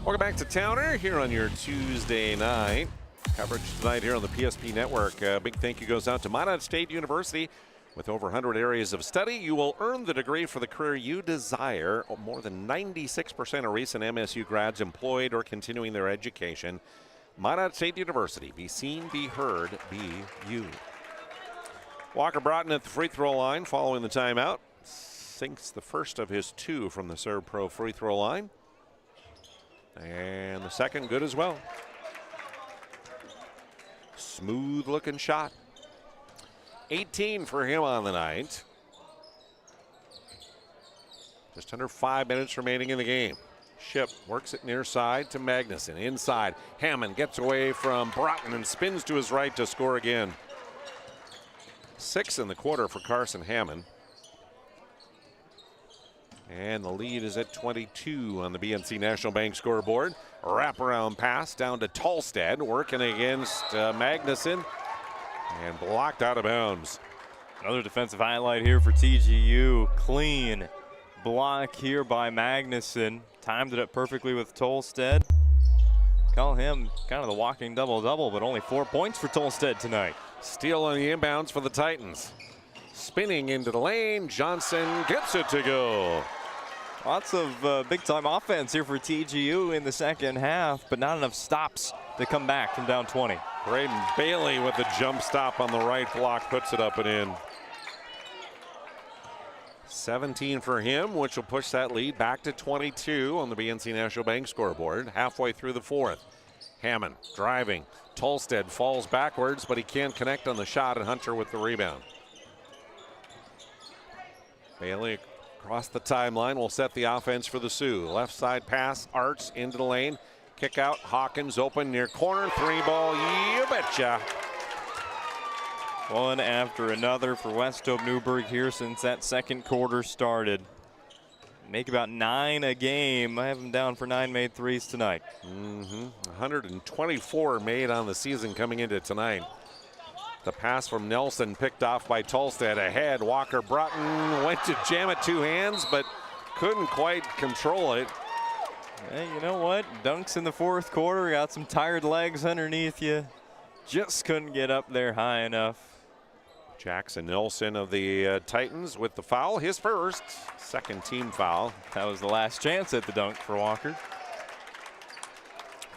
Welcome back to Towner here on your Tuesday night. Coverage tonight here on the PSP Network. Big thank you goes out to Minot State University. With over 100 areas of study, you will earn the degree for the career you desire. More than 96% of recent MSU grads employed or continuing their education. Minot State University. Be seen, be heard, be you. Walker Broughton at the free throw line following the timeout. Sinks the first of his 2 from the Serve Pro free throw line. And the second good as well. Smooth looking shot. 18 for him on the night. Just under 5 minutes remaining in the game. Ship works it near side to Magnuson. Inside, Hammond gets away from Broughton and spins to his right to score again. 6 in the quarter for Carson Hammond. And the lead is at 22 on the BNC National Bank scoreboard. Wraparound pass down to Tolstead, working against Magnuson. And blocked out of bounds. Another defensive highlight here for TGU. Clean block here by Magnuson. Timed it up perfectly with Tolstead. Call him kind of the walking double-double, but only 4 points for Tolstead tonight. Steal on the inbounds for the Titans. Spinning into the lane, Johnson gets it to go. Lots of big-time offense here for TGU in the second half, but not enough stops to come back from down 20. Braden Bailey with the jump stop on the right block puts it up and in. 17 for him, which will push that lead back to 22 on the BNC National Bank scoreboard. Halfway through the fourth. Hammond driving. Tolstead falls backwards, but he can't connect on the shot, and Hunter with the rebound. Bailey across the timeline will set the offense for the Sioux. Left side pass, Arts into the lane. Kick out, Hawkins open near corner. 3-ball, you betcha. One after another for Westhope-Newburg here since that second quarter started. Make about 9 a game. I have them down for 9 made threes tonight. 124 made on the season coming into tonight. The pass from Nelson picked off by Tolstead ahead. Walker Broughton went to jam it 2 hands, but couldn't quite control it. Hey, you know what? Dunks in the fourth quarter. Got some tired legs underneath you. Just couldn't get up there high enough. Jackson Nelson of the Titans with the foul. His first, second team foul. That was the last chance at the dunk for Walker.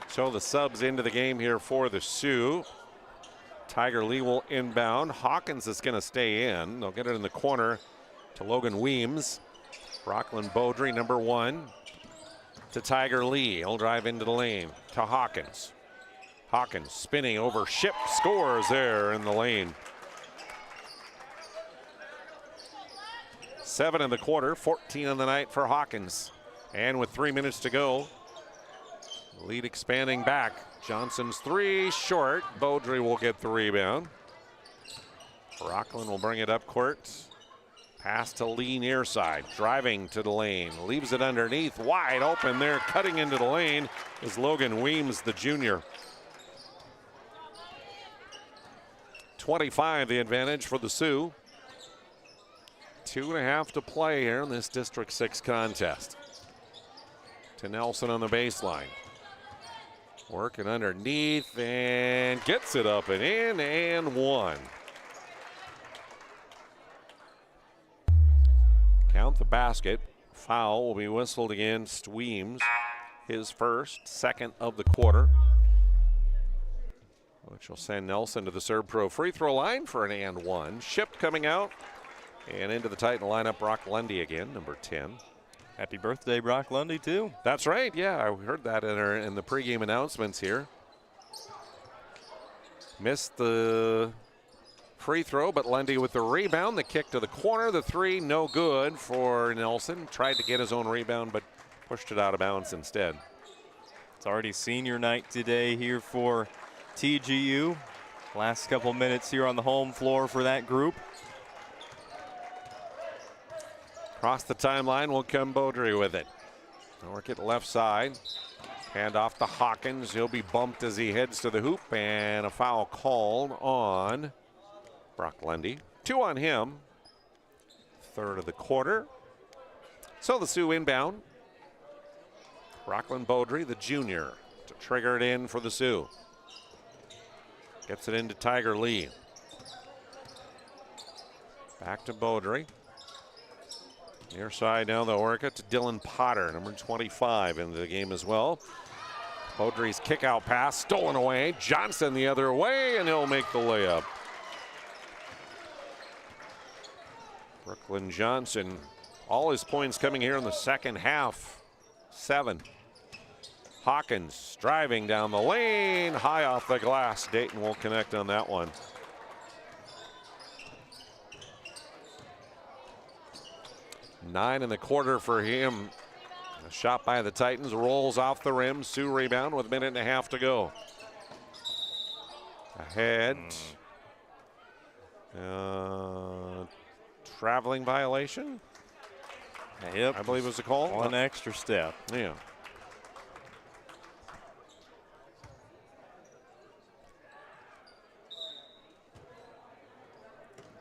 So the subs into the game here for the Sioux. Tiger Lee will inbound. Hawkins is going to stay in. They'll get it in the corner to Logan Weems. Rockland Beaudry, number 1, to Tiger Lee. He'll drive into the lane to Hawkins. Hawkins spinning over Ship, scores there in the lane. 7 in the quarter, 14 in the night for Hawkins. And with 3 minutes to go, lead expanding back. Johnson's 3 short. Beaudry will get the rebound. Rockland will bring it up court. Pass to Lee near side. Driving to the lane. Leaves it underneath. Wide open there. Cutting into the lane is Logan Weems, the junior. 25 the advantage for the Sioux. 2.5 to play here in this District 6 contest. To Nelson on the baseline. Working underneath and gets it up and in and one. Count the basket. Foul will be whistled against Weems. His first, second of the quarter. Which will send Nelson to the Serb Pro free throw line for an and one. Ship coming out. And into the Titan lineup, Brock Lundy again, number 10. Happy birthday, Brock Lundy, too. That's right, yeah, I heard that in the pregame announcements here. Missed the free throw, but Lundy with the rebound. The kick to the corner, the 3, no good for Nelson. Tried to get his own rebound, but pushed it out of bounds instead. It's already senior night today here for TGU. Last couple minutes here on the home floor for that group. Across the timeline will come Beaudry with it. Work it left side. Hand off to Hawkins. He'll be bumped as he heads to the hoop, and a foul called on Brock Lundy. 2 on him. Third of the quarter. So the Sioux inbound. Rockland Beaudry, the junior, to trigger it in for the Sioux. Gets it into Tiger Lee. Back to Beaudry. Near side now they'll work it to Dylan Potter, number 25 into the game as well. Beaudry's kick out pass stolen away. Johnson the other way, and he'll make the layup. Brooklyn Johnson, all his points coming here in the second half. 7. Hawkins driving down the lane, high off the glass. Dayton will connect on that one. Nine in the quarter for him. A shot by the Titans rolls off the rim. Sioux rebound with a minute and a half to go. Ahead. Traveling violation. Yep. I believe it was a call. One extra step. Yeah.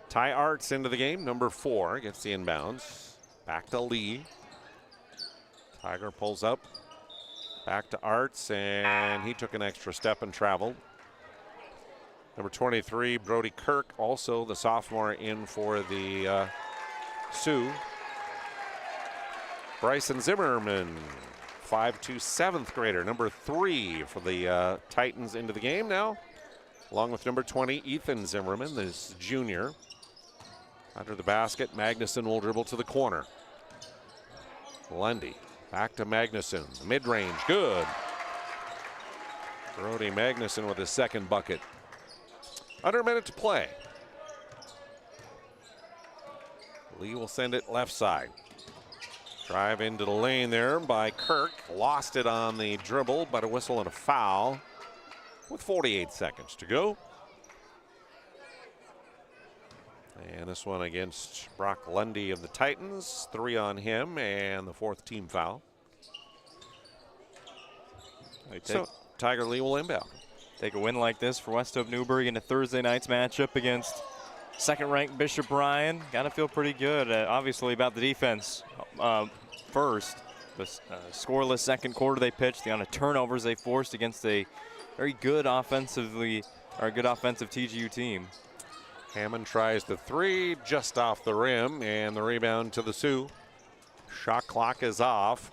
Ty Arts into the game, number 4, gets the inbounds. Back to Lee. Tiger pulls up. Back to Arts, and he took an extra step and traveled. Number 23, Brody Kirk, also the sophomore in for the Sioux. Bryson Zimmerman, 5'2", 7th grader, number 3 for the Titans into the game now, along with number 20, Ethan Zimmerman, this junior. Under the basket, Magnuson will dribble to the corner. Lundy back to Magnuson, mid-range, good. Brody Magnuson with his second bucket. Under a minute to play. Lee will send it left side. Drive into the lane there by Kirk. Lost it on the dribble, but a whistle and a foul with 48 seconds to go. And this one against Brock Lundy of the Titans. 3 on him and the 4th team foul. So Tiger Lee will inbound. Take a win like this for Westhope-Newburg in a Thursday night's matchup against second-ranked Bishop Bryan. Got to feel pretty good, obviously, about the defense first. The scoreless second quarter they pitched, the amount of turnovers they forced against a very good offensive TGU team. Hammond tries the 3, just off the rim, and the rebound to the Sioux. Shot clock is off.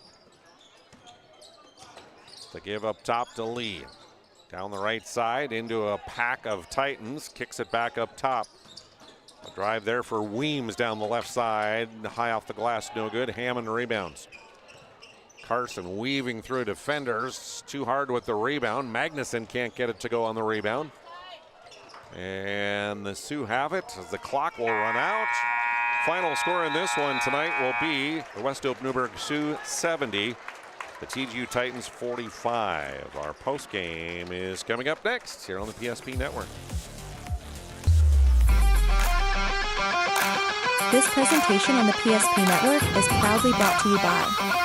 The give up top to Lee. Down the right side into a pack of Titans, kicks it back up top. A drive there for Weems down the left side, high off the glass, no good. Hammond rebounds. Carson weaving through defenders, too hard with the rebound. Magnuson can't get it to go on the rebound. And the Sioux have it as the clock will run out. Final score in this one tonight will be the Westhope-Newburg Sioux 70. The TGU Titans 45. Our post game is coming up next here on the PSP Network. This presentation on the PSP Network is proudly brought to you by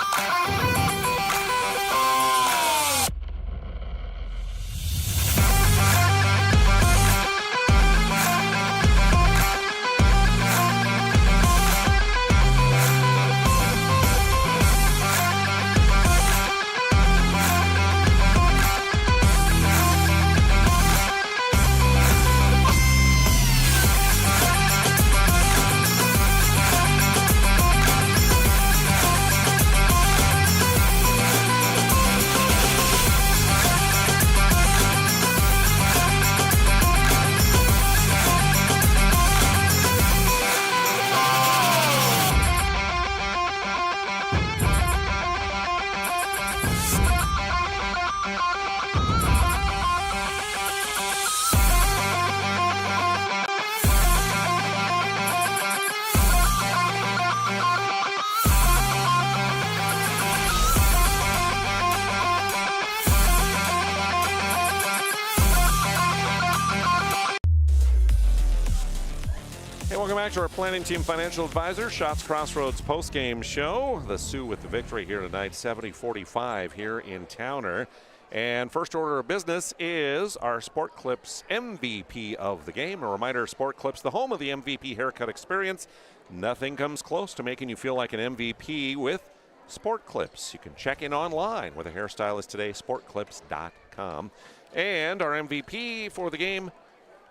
Welcome back to our planning team financial advisor, Shots Crossroads post-game show. The Sioux with the victory here tonight, 70-45 here in Towner. And first order of business is our Sport Clips MVP of the game. A reminder, Sport Clips, the home of the MVP haircut experience. Nothing comes close to making you feel like an MVP with Sport Clips. You can check in online with a hairstylist today, sportclips.com. And our MVP for the game,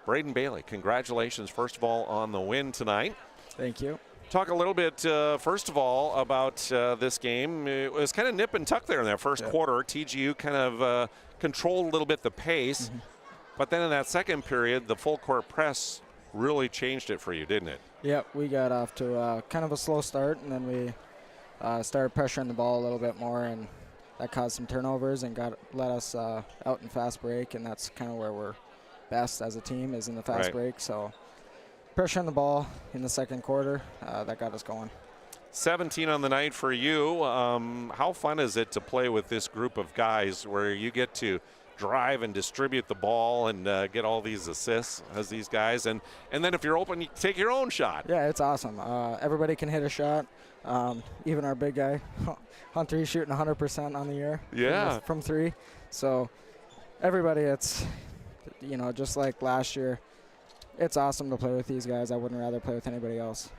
Braden Bailey. Congratulations, first of all, on the win tonight. Thank you. Talk a little bit, first of all, about this game. It was kind of nip and tuck there in that first quarter. TGU kind of controlled a little bit the pace. But then in that second period, the full court press really changed it for you, didn't it? Yep, we got off to kind of a slow start, and then we started pressuring the ball a little bit more, and that caused some turnovers and let us out in fast break, and that's kind of where we're best as a team, is in the fast break. So pressuring the ball in the second quarter, that got us going. 17 on the night for you. How fun is it to play with this group of guys where you get to drive and distribute the ball and get all these assists as these guys, and then if you're open, you take your own shot? Yeah, it's awesome. Everybody can hit a shot. Even our big guy, Hunter, he's shooting 100% on the year. Yeah. From 3. So everybody, it's, you know, just like last year, it's awesome to play with these guys. I wouldn't rather play with anybody else.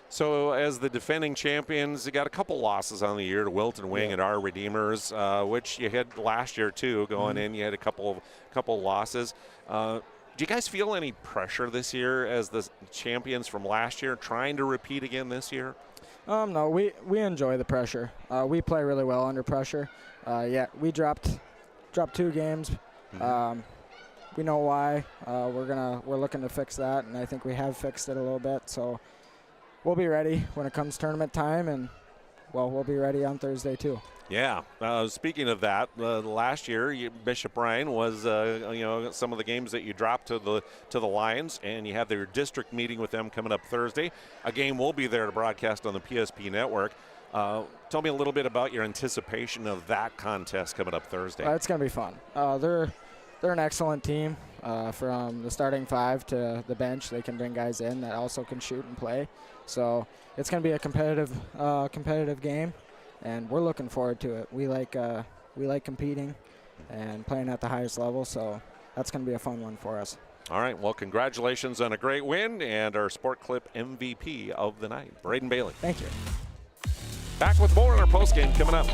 So as the defending champions, you got a couple losses on the year to Wilton Wing and our Redeemers, which you had last year too. Going in, you had a couple losses. Do you guys feel any pressure this year as the champions from last year, trying to repeat again this year? No, we enjoy the pressure. We play really well under pressure. Yeah, we dropped 2 games. We know why. We're looking to fix that, and I think we have fixed it a little bit. So we'll be ready when it comes tournament time, and we'll be ready on Thursday too. Yeah. Speaking of that, last year Bishop Ryan was some of the games that you dropped to the Lions, and you have their district meeting with them coming up Thursday. A game will be there to broadcast on the PSP network. Tell me a little bit about your anticipation of that contest coming up Thursday. It's going to be fun. They're an excellent team. From the starting 5 to the bench, they can bring guys in that also can shoot and play. So it's going to be a competitive game, and we're looking forward to it. We like competing and playing at the highest level, so that's going to be a fun one for us. All right. Well, congratulations on a great win and our Sport Clip MVP of the night, Braden Bailey. Thank you. Back with more in our postgame coming up.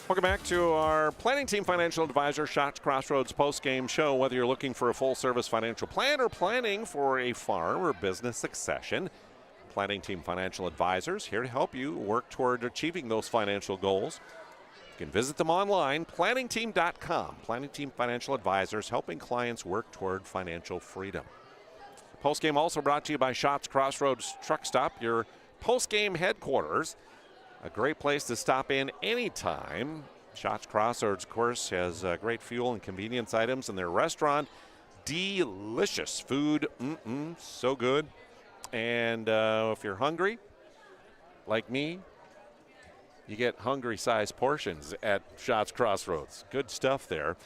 Welcome back to our Planning Team Financial Advisor Shots Crossroads post-game show. Whether you're looking for a full-service financial plan or planning for a farm or business succession, Planning Team Financial Advisors here to help you work toward achieving those financial goals. You can visit them online, planningteam.com. Planning Team Financial Advisors, helping clients work toward financial freedom. Post-game also brought to you by Shots Crossroads Truck Stop, your post-game headquarters. A great place to stop in anytime. Shots Crossroads, of course, has great fuel and convenience items in their restaurant. Delicious food. So good. And if you're hungry, like me, you get hungry-sized portions at Shots Crossroads. Good stuff there.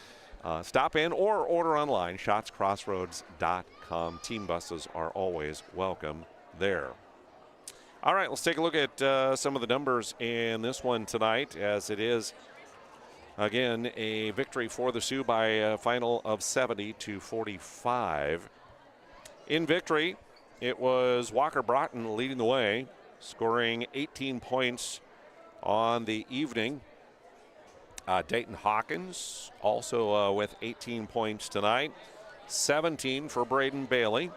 Stop in or order online, shotscrossroads.com. Team buses are always welcome there. All right, let's take a look at some of the numbers in this one tonight, as it is, again, a victory for the Sioux by a final of 70-45. In victory, it was Walker Broughton leading the way, scoring 18 points on the evening. Dayton Hawkins also with 18 points tonight, 17 for Braden Bailey.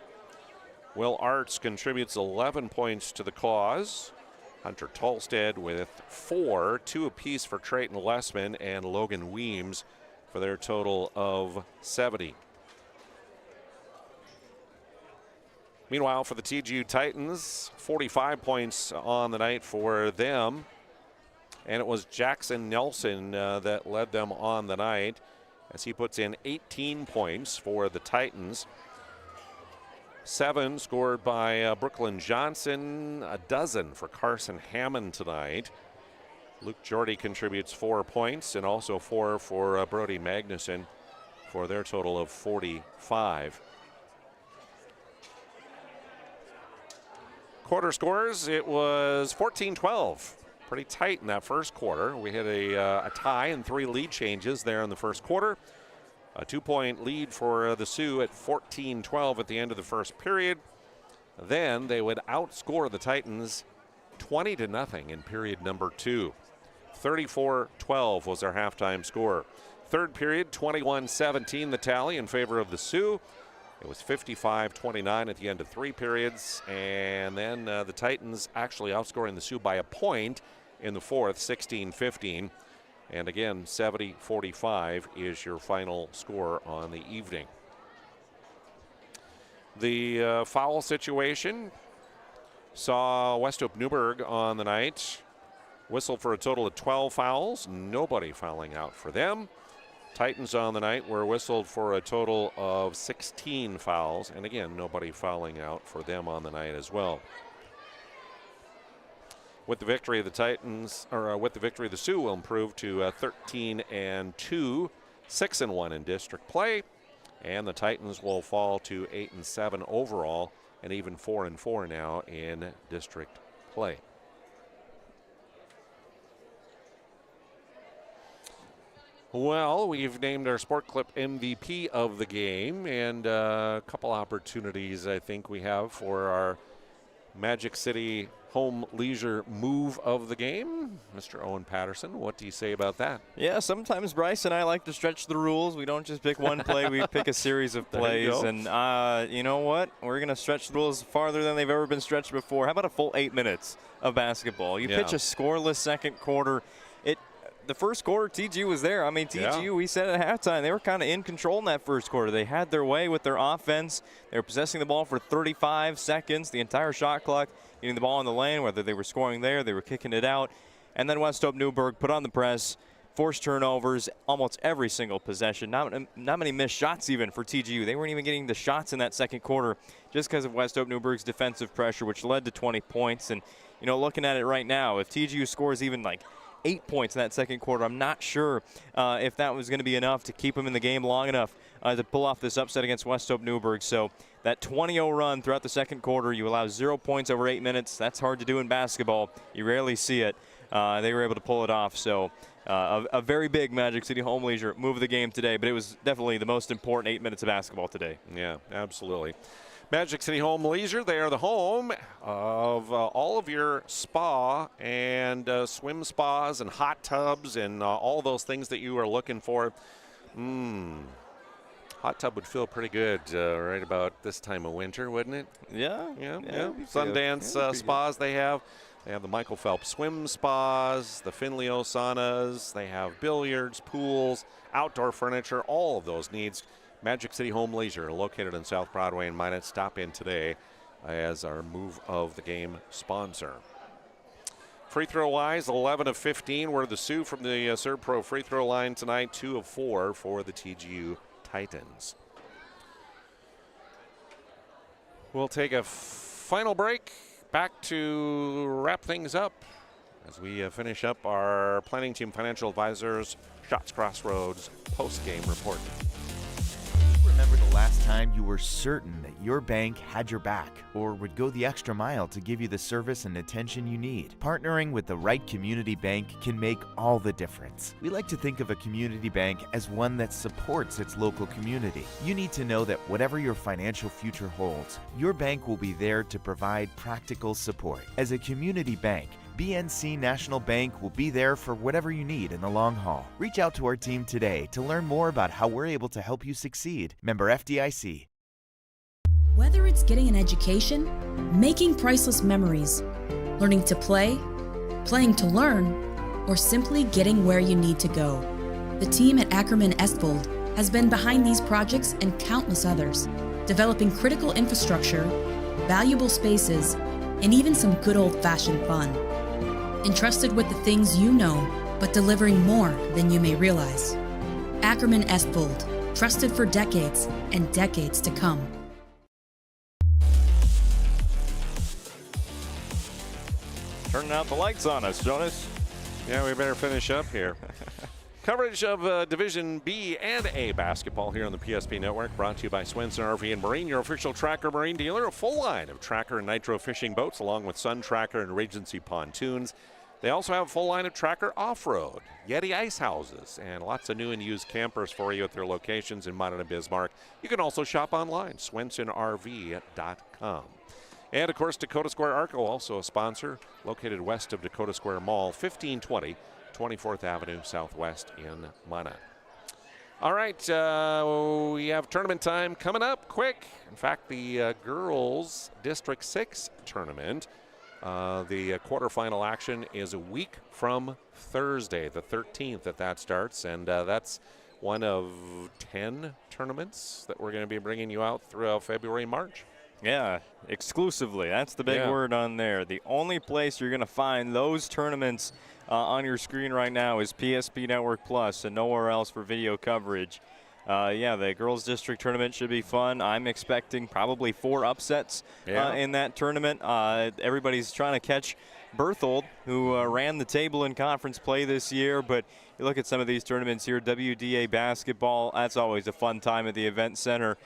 Will Arts contributes 11 points to the cause. Hunter Tolstead with 4, 2 apiece for Trayton Lessman and Logan Weems for their total of 70. Meanwhile, for the TGU Titans, 45 points on the night for them. And it was Jackson Nelson that led them on the night, as he puts in 18 points for the Titans. 7 scored by Brooklyn Johnson, a dozen for Carson Hammond tonight. Luke Jordy contributes 4 points and also 4 for Brody Magnuson for their total of 45. Quarter scores, it was 14-12. Pretty tight in that first quarter. We had a tie and 3 lead changes there in the first quarter. A 2-point lead for the Sioux at 14-12 at the end of the first period. Then they would outscore the Titans 20-0 in period number 2. 34-12 was their halftime score. Third period, 21-17 the tally in favor of the Sioux. It was 55-29 at the end of 3 periods. And then the Titans actually outscoring the Sioux by a point in the fourth, 16-15. And again, 70-45 is your final score on the evening. The foul situation saw Westhope-Newburg on the night whistle for a total of 12 fouls. Nobody fouling out for them. Titans on the night were whistled for a total of 16 fouls. And again, nobody fouling out for them on the night as well. With the victory, the Titans, or with the victory, the Sioux will improve to 13-2, 6-1 in district play, and the Titans will fall to 8-7 overall, and even 4-4 now in district play. Well, we've named our Sport Clip MVP of the game, and a couple opportunities I think we have for our Magic City Home Leisure move of the game. Mr. Owen Patterson, what do you say about that? Yeah, sometimes Bryce and I like to stretch the rules. We don't just pick one play, we pick a series of plays. And you know what? We're going to stretch the rules farther than they've ever been stretched before. How about a full 8 minutes of basketball? You pitch a scoreless second quarter. The first quarter, TGU was there. I mean, TGU, we said at halftime, they were kind of in control in that first quarter. They had their way with their offense. They were possessing the ball for 35 seconds, the entire shot clock, getting the ball in the lane, whether they were scoring there, they were kicking it out. And then Westhope-Newburg put on the press, forced turnovers almost every single possession. Not many missed shots even for TGU. They weren't even getting the shots in that second quarter just because of Westhope-Newburg's defensive pressure, which led to 20 points. And, you know, looking at it right now, if TGU scores even like 8 points in that second quarter, I'm not sure if that was going to be enough to keep them in the game long enough to pull off this upset against Westhope-Newburg. So that 20-0 run throughout the second quarter, you allow 0 points over 8 minutes. That's hard to do in basketball. You rarely see it. They were able to pull it off. So a very big Magic City Home Leisure move of the game today, but it was definitely the most important 8 minutes of basketball today. Yeah, absolutely. Magic City Home Leisure, they are the home of all of your spa and swim spas and hot tubs and all those things that you are looking for. Hot tub would feel pretty good right about this time of winter, wouldn't it? Yeah. Sundance spas they have. They have the Michael Phelps swim spas, the Finleo saunas. They have billiards, pools, outdoor furniture, all of those needs. Magic City Home Leisure, located in South Broadway in Minot. Stop in today as our move of the game sponsor. Free throw wise, 11 of 15 were the Sioux from the Serb-Pro free throw line tonight, 2 of 4 for the TGU Titans. We'll take a final break, back to wrap things up as we finish up our planning team financial advisors Shots Crossroads post-game report. Remember the last time you were certain that your bank had your back or would go the extra mile to give you the service and attention you need? Partnering with the right community bank can make all the difference. We like to think of a community bank as one that supports its local community. You need to know that whatever your financial future holds, your bank will be there to provide practical support. As a community bank, BNC National Bank will be there for whatever you need in the long haul. Reach out to our team today to learn more about how we're able to help you succeed. Member FDIC. Whether it's getting an education, making priceless memories, learning to play, playing to learn, or simply getting where you need to go, the team at Ackerman Estvold has been behind these projects and countless others, developing critical infrastructure, valuable spaces, and even some good old-fashioned fun. Entrusted with the things you know, but delivering more than you may realize. Ackerman Estvold, trusted for decades and decades to come. Turning out the lights on us, Jonas. Yeah, we better finish up here. Coverage of Division B and A basketball here on the PSP Network, brought to you by Swenson RV and Marine, your official Tracker Marine dealer. A full line of Tracker and Nitro fishing boats, along with Sun Tracker and Regency pontoons. They also have a full line of Tracker off-road, Yeti ice houses, and lots of new and used campers for you at their locations in Minot and Bismarck. You can also shop online, swensonrv.com. And, of course, Dakota Square Arco, also a sponsor, located west of Dakota Square Mall, 1520 24th Avenue Southwest in Minot. All right, we have tournament time coming up quick. In fact, the girls District 6 tournament, the quarterfinal action is a week from Thursday, the 13th, that starts. And that's one of 10 tournaments that we're going to be bringing you out throughout February and March. Yeah, exclusively. That's the big word on there. The only place you're going to find those tournaments on your screen right now is PSP Network Plus, and nowhere else for video coverage. The girls district tournament should be fun. I'm expecting probably 4 upsets in that tournament. Everybody's trying to catch Berthold, who ran the table in conference play this year. But you look at some of these tournaments here, WDA basketball, that's always a fun time at the event center.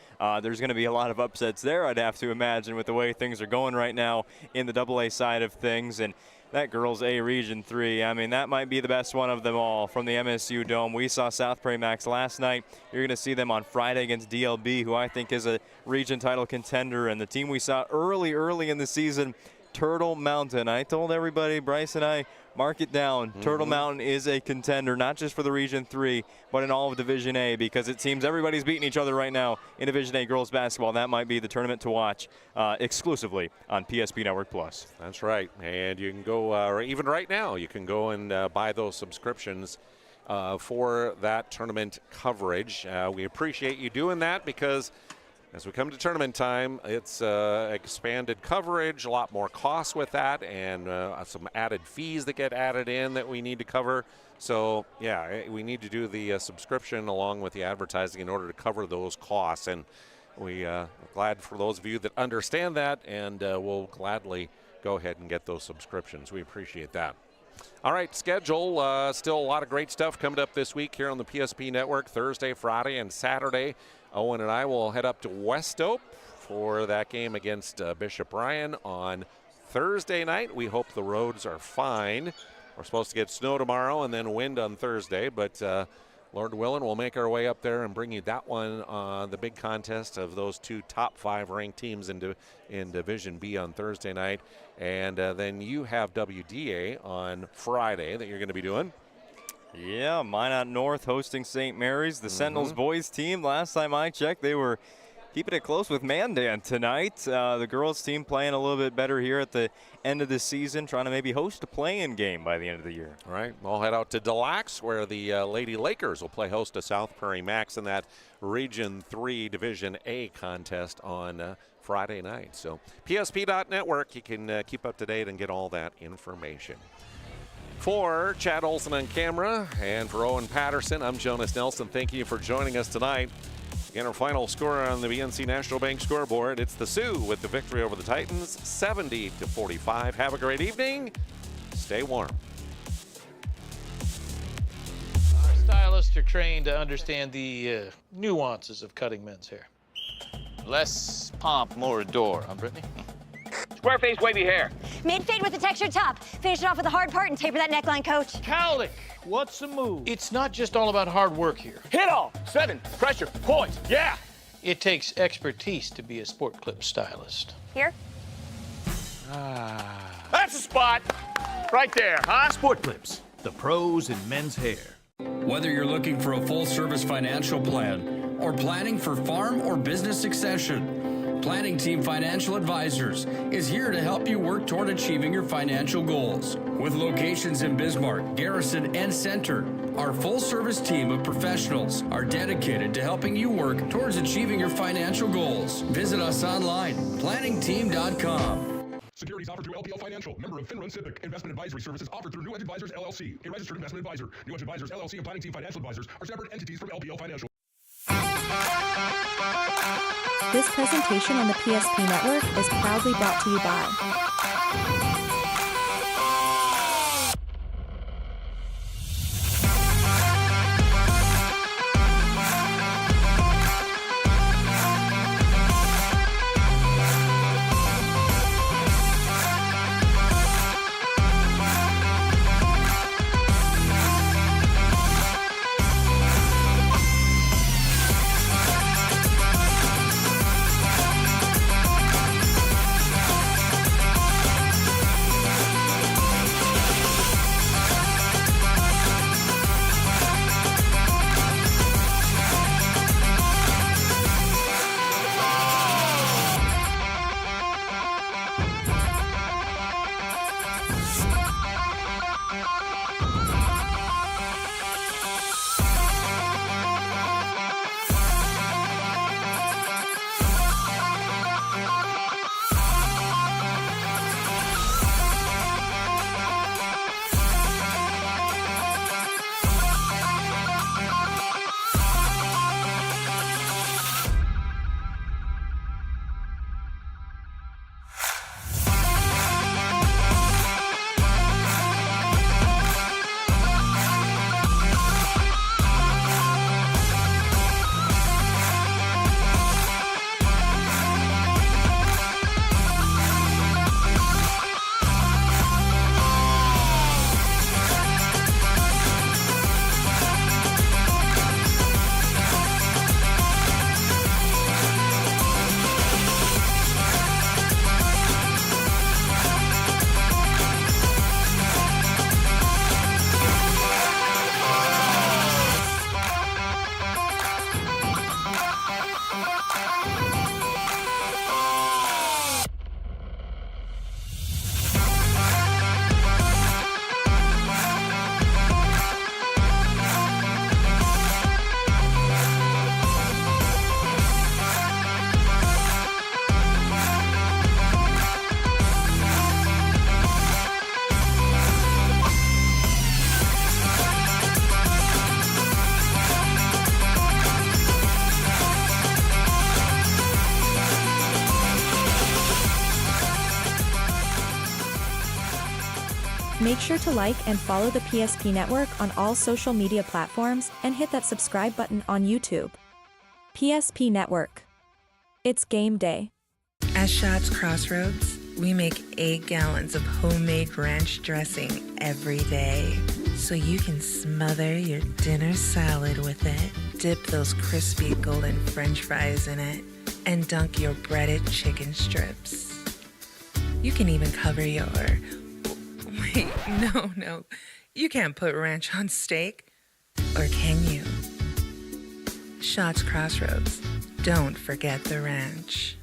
There's going to be a lot of upsets there, I'd have to imagine, with the way things are going right now in the AA side of things. And that girls A Region 3, I mean, that might be the best one of them all from the MSU Dome. We saw South Prairie Max last night. You're going to see them on Friday against DLB, who I think is a region title contender. And the team we saw early in the season, Turtle Mountain. I told everybody, Bryce and I, mark it down. Turtle Mountain is a contender, not just for the Region 3, but in all of Division A, because it seems everybody's beating each other right now in Division A girls basketball. That might be the tournament to watch exclusively on PSP Network Plus. That's right. And you can go, even right now, you can go and buy those subscriptions for that tournament coverage. We appreciate you doing that, because as we come to tournament time, it's expanded coverage, a lot more costs with that, and some added fees that get added in that we need to cover. So, yeah, we need to do the subscription along with the advertising in order to cover those costs. And we are glad for those of you that understand that, and we'll gladly go ahead and get those subscriptions. We appreciate that. All right, schedule, still a lot of great stuff coming up this week here on the PSP Network, Thursday, Friday, and Saturday. Owen and I will head up to Westhope for that game against Bishop Ryan on Thursday night. We hope the roads are fine. We're supposed to get snow tomorrow and then wind on Thursday, but Lord willing, we'll make our way up there and bring you that one, the big contest of those two top 5 ranked teams in Division B on Thursday night. And then you have WDA on Friday that you're going to be doing. Yeah, Minot North hosting St. Mary's. The Sentinels boys team, last time I checked, they were keeping it close with Mandan tonight. The girls team playing a little bit better here at the end of the season, trying to maybe host a play-in game by the end of the year. All right, we'll head out to Des Lacs, where the Lady Lakers will play host to South Prairie Max in that Region 3 Division A contest on Friday night. So PSP.network, you can keep up to date and get all that information. For Chad Olson on camera and for Owen Patterson, I'm Jonas Nelson. Thank you for joining us tonight. Again, our final score on the BNC National Bank scoreboard, it's the Sioux with the victory over the Titans, 70-45. Have a great evening. Stay warm. Our stylists are trained to understand the nuances of cutting men's hair. Less pomp, more adore, huh, Brittany? Square face, wavy hair. Mid-fade with a textured top. Finish it off with a hard part and taper that neckline, coach. Cowlick, what's the move? It's not just all about hard work here. Hit all. 7, pressure, points, yeah! It takes expertise to be a sport clip stylist. Here? That's the spot! Right there, huh? Sport Clips, the pros in men's hair. Whether you're looking for a full-service financial plan or planning for farm or business succession, Planning Team Financial Advisors is here to help you work toward achieving your financial goals. With locations in Bismarck, Garrison, and Center, our full-service team of professionals are dedicated to helping you work towards achieving your financial goals. Visit us online, planningteam.com. Securities offered through LPL Financial, member of FINRA SIPC. Investment advisory services offered through New Edge Advisors, LLC, a registered investment advisor. New Edge Advisors, LLC, and Planning Team Financial Advisors are separate entities from LPL Financial. This presentation on the PSP Network is proudly brought to you by Make sure to like and follow the PSP Network on all social media platforms and hit that subscribe button on YouTube. PSP Network. It's game day. At Shots Crossroads, we make 8 gallons of homemade ranch dressing every day, so you can smother your dinner salad with it, dip those crispy golden French fries in it, and dunk your breaded chicken strips. You can even cover your... Wait, no. You can't put ranch on steak. Or can you? Shots Crossroads. Don't forget the ranch.